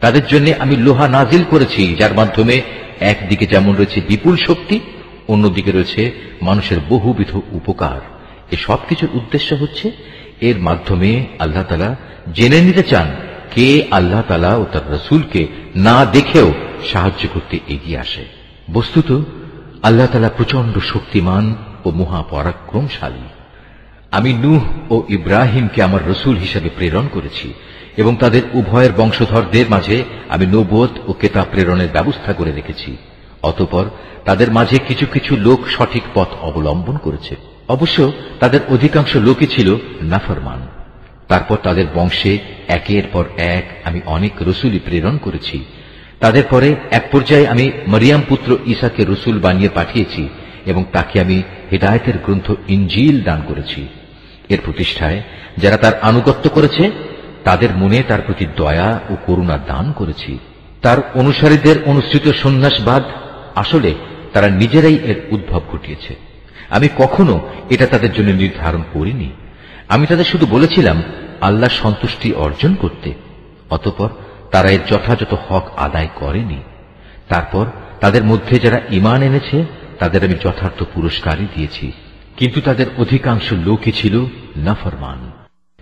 তাদের জন্য আমি লোহা নাজিল করেছি, যার মাধ্যমে একদিকে যেমন রয়েছে বিপুল শক্তি, অন্যদিকে রয়েছে মানুষের বহুবিধ উপকার। এ সবকিছুর উদ্দেশ্য হচ্ছে এর মাধ্যমে আল্লাহ তাআলা জেনে নিতে চান কে আল্লাহ তাআলা ও তার রাসূলকে না দেখেও সাহায্য করতে এগিয়ে আসে। বস্তুত আল্লাহ তাআলা প্রচন্ড শক্তিমান ও মহাপরাক্রমশালী। আমি নূহ ও ইব্রাহিমকে আমার রসুল হিসেবে প্রেরণ করেছি এবং তাদের উভয়ের বংশধরদের মাঝে আমি নবুয়ত ও কিতাব প্রেরণের ব্যবস্থা করে রেখেছি। অতঃপর তাদের মাঝে কিছু কিছু লোক সঠিক পথ অবলম্বন করেছে, অবশ্য তাদের অধিকাংশ লোকই ছিল নাফরমান। তারপর তাদের বংশে একের পর এক আমি অনেক রসুলই প্রেরণ করেছি। তাদের পরে এক পর্যায়ে আমি মরিয়াম পুত্র ঈসাকে রসুল বানিয়ে পাঠিয়েছি এবং তাকে আমি হিদায়াতের গ্রন্থ ইনজিল দান করেছি। এর প্রতিষ্ঠায় যারা তার আনুগত্য করেছে তাদের মনে তার প্রতি দয়া ও করুণা দান করেছি। তার অনুসারীদের অনুসৃত সন্ন্যাসবাদ আসলে তারা নিজেরাই এর উদ্ভব ঘটিয়েছে। আমি কখনো এটা তাদের জন্য নির্ধারণ করিনি। আমি তাদের শুধু বলেছিলাম আল্লাহ সন্তুষ্টি অর্জন করতে। অতঃপর তারা এর যথাযথ হক আদায় করেনি। তারপর তাদের মধ্যে যারা ঈমান এনেছে তাদের আমি যথার্থ পুরস্কারই দিয়েছি, কিন্তু তাদের অধিকাংশ লোকই ছিল নাফরমান।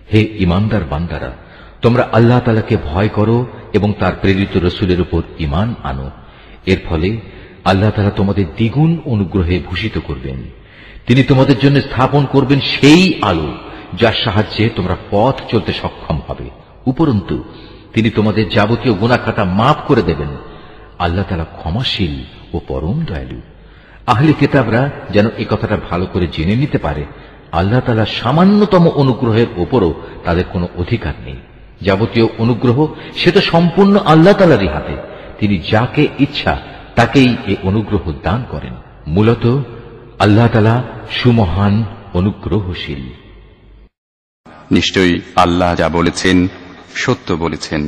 হে ঈমানদার বান্দারা, তোমরা আল্লাহ তাআলাকে ভয় করো এবং তার প্রেরিত রসুলের উপর ঈমান আনো। এর ফলে আল্লাহ তাআলা তোমাদের দ্বিগুণ অনুগ্রহে ভূষিত করবেন। তিনি তোমাদের জন্য স্থাপন করবেন সেই আলো যার সাহায্যে তোমরা পথ চলতে সক্ষম হবে। উপরন্তু তিনি তোমাদের যাবতীয় গুনাহ খাতা মাফ করে দেবেন। আল্লাহ তাআলা ক্ষমাশীল ও পরম দয়ালু। আহলে কিতাবরা যেন এই কথাটা ভালো করে জেনে নিতে পারে আল্লাহ তাআলা সামান্যতম অনুগ্রহের ওপরও তাদের কোনো অধিকার নেই। যাবতীয় অনুগ্রহ সে তো সম্পূর্ণ আল্লাহ তাআলারই হাতে। তিনি যাকে ইচ্ছা তাকেই এই অনুগ্রহ দান করেন। মূলত আল্লাহ তাআলা সুমহান অনুগ্রহশীল। নিশ্চয়ই আল্লাহ যা বলেছেন সত্য বলেছেন।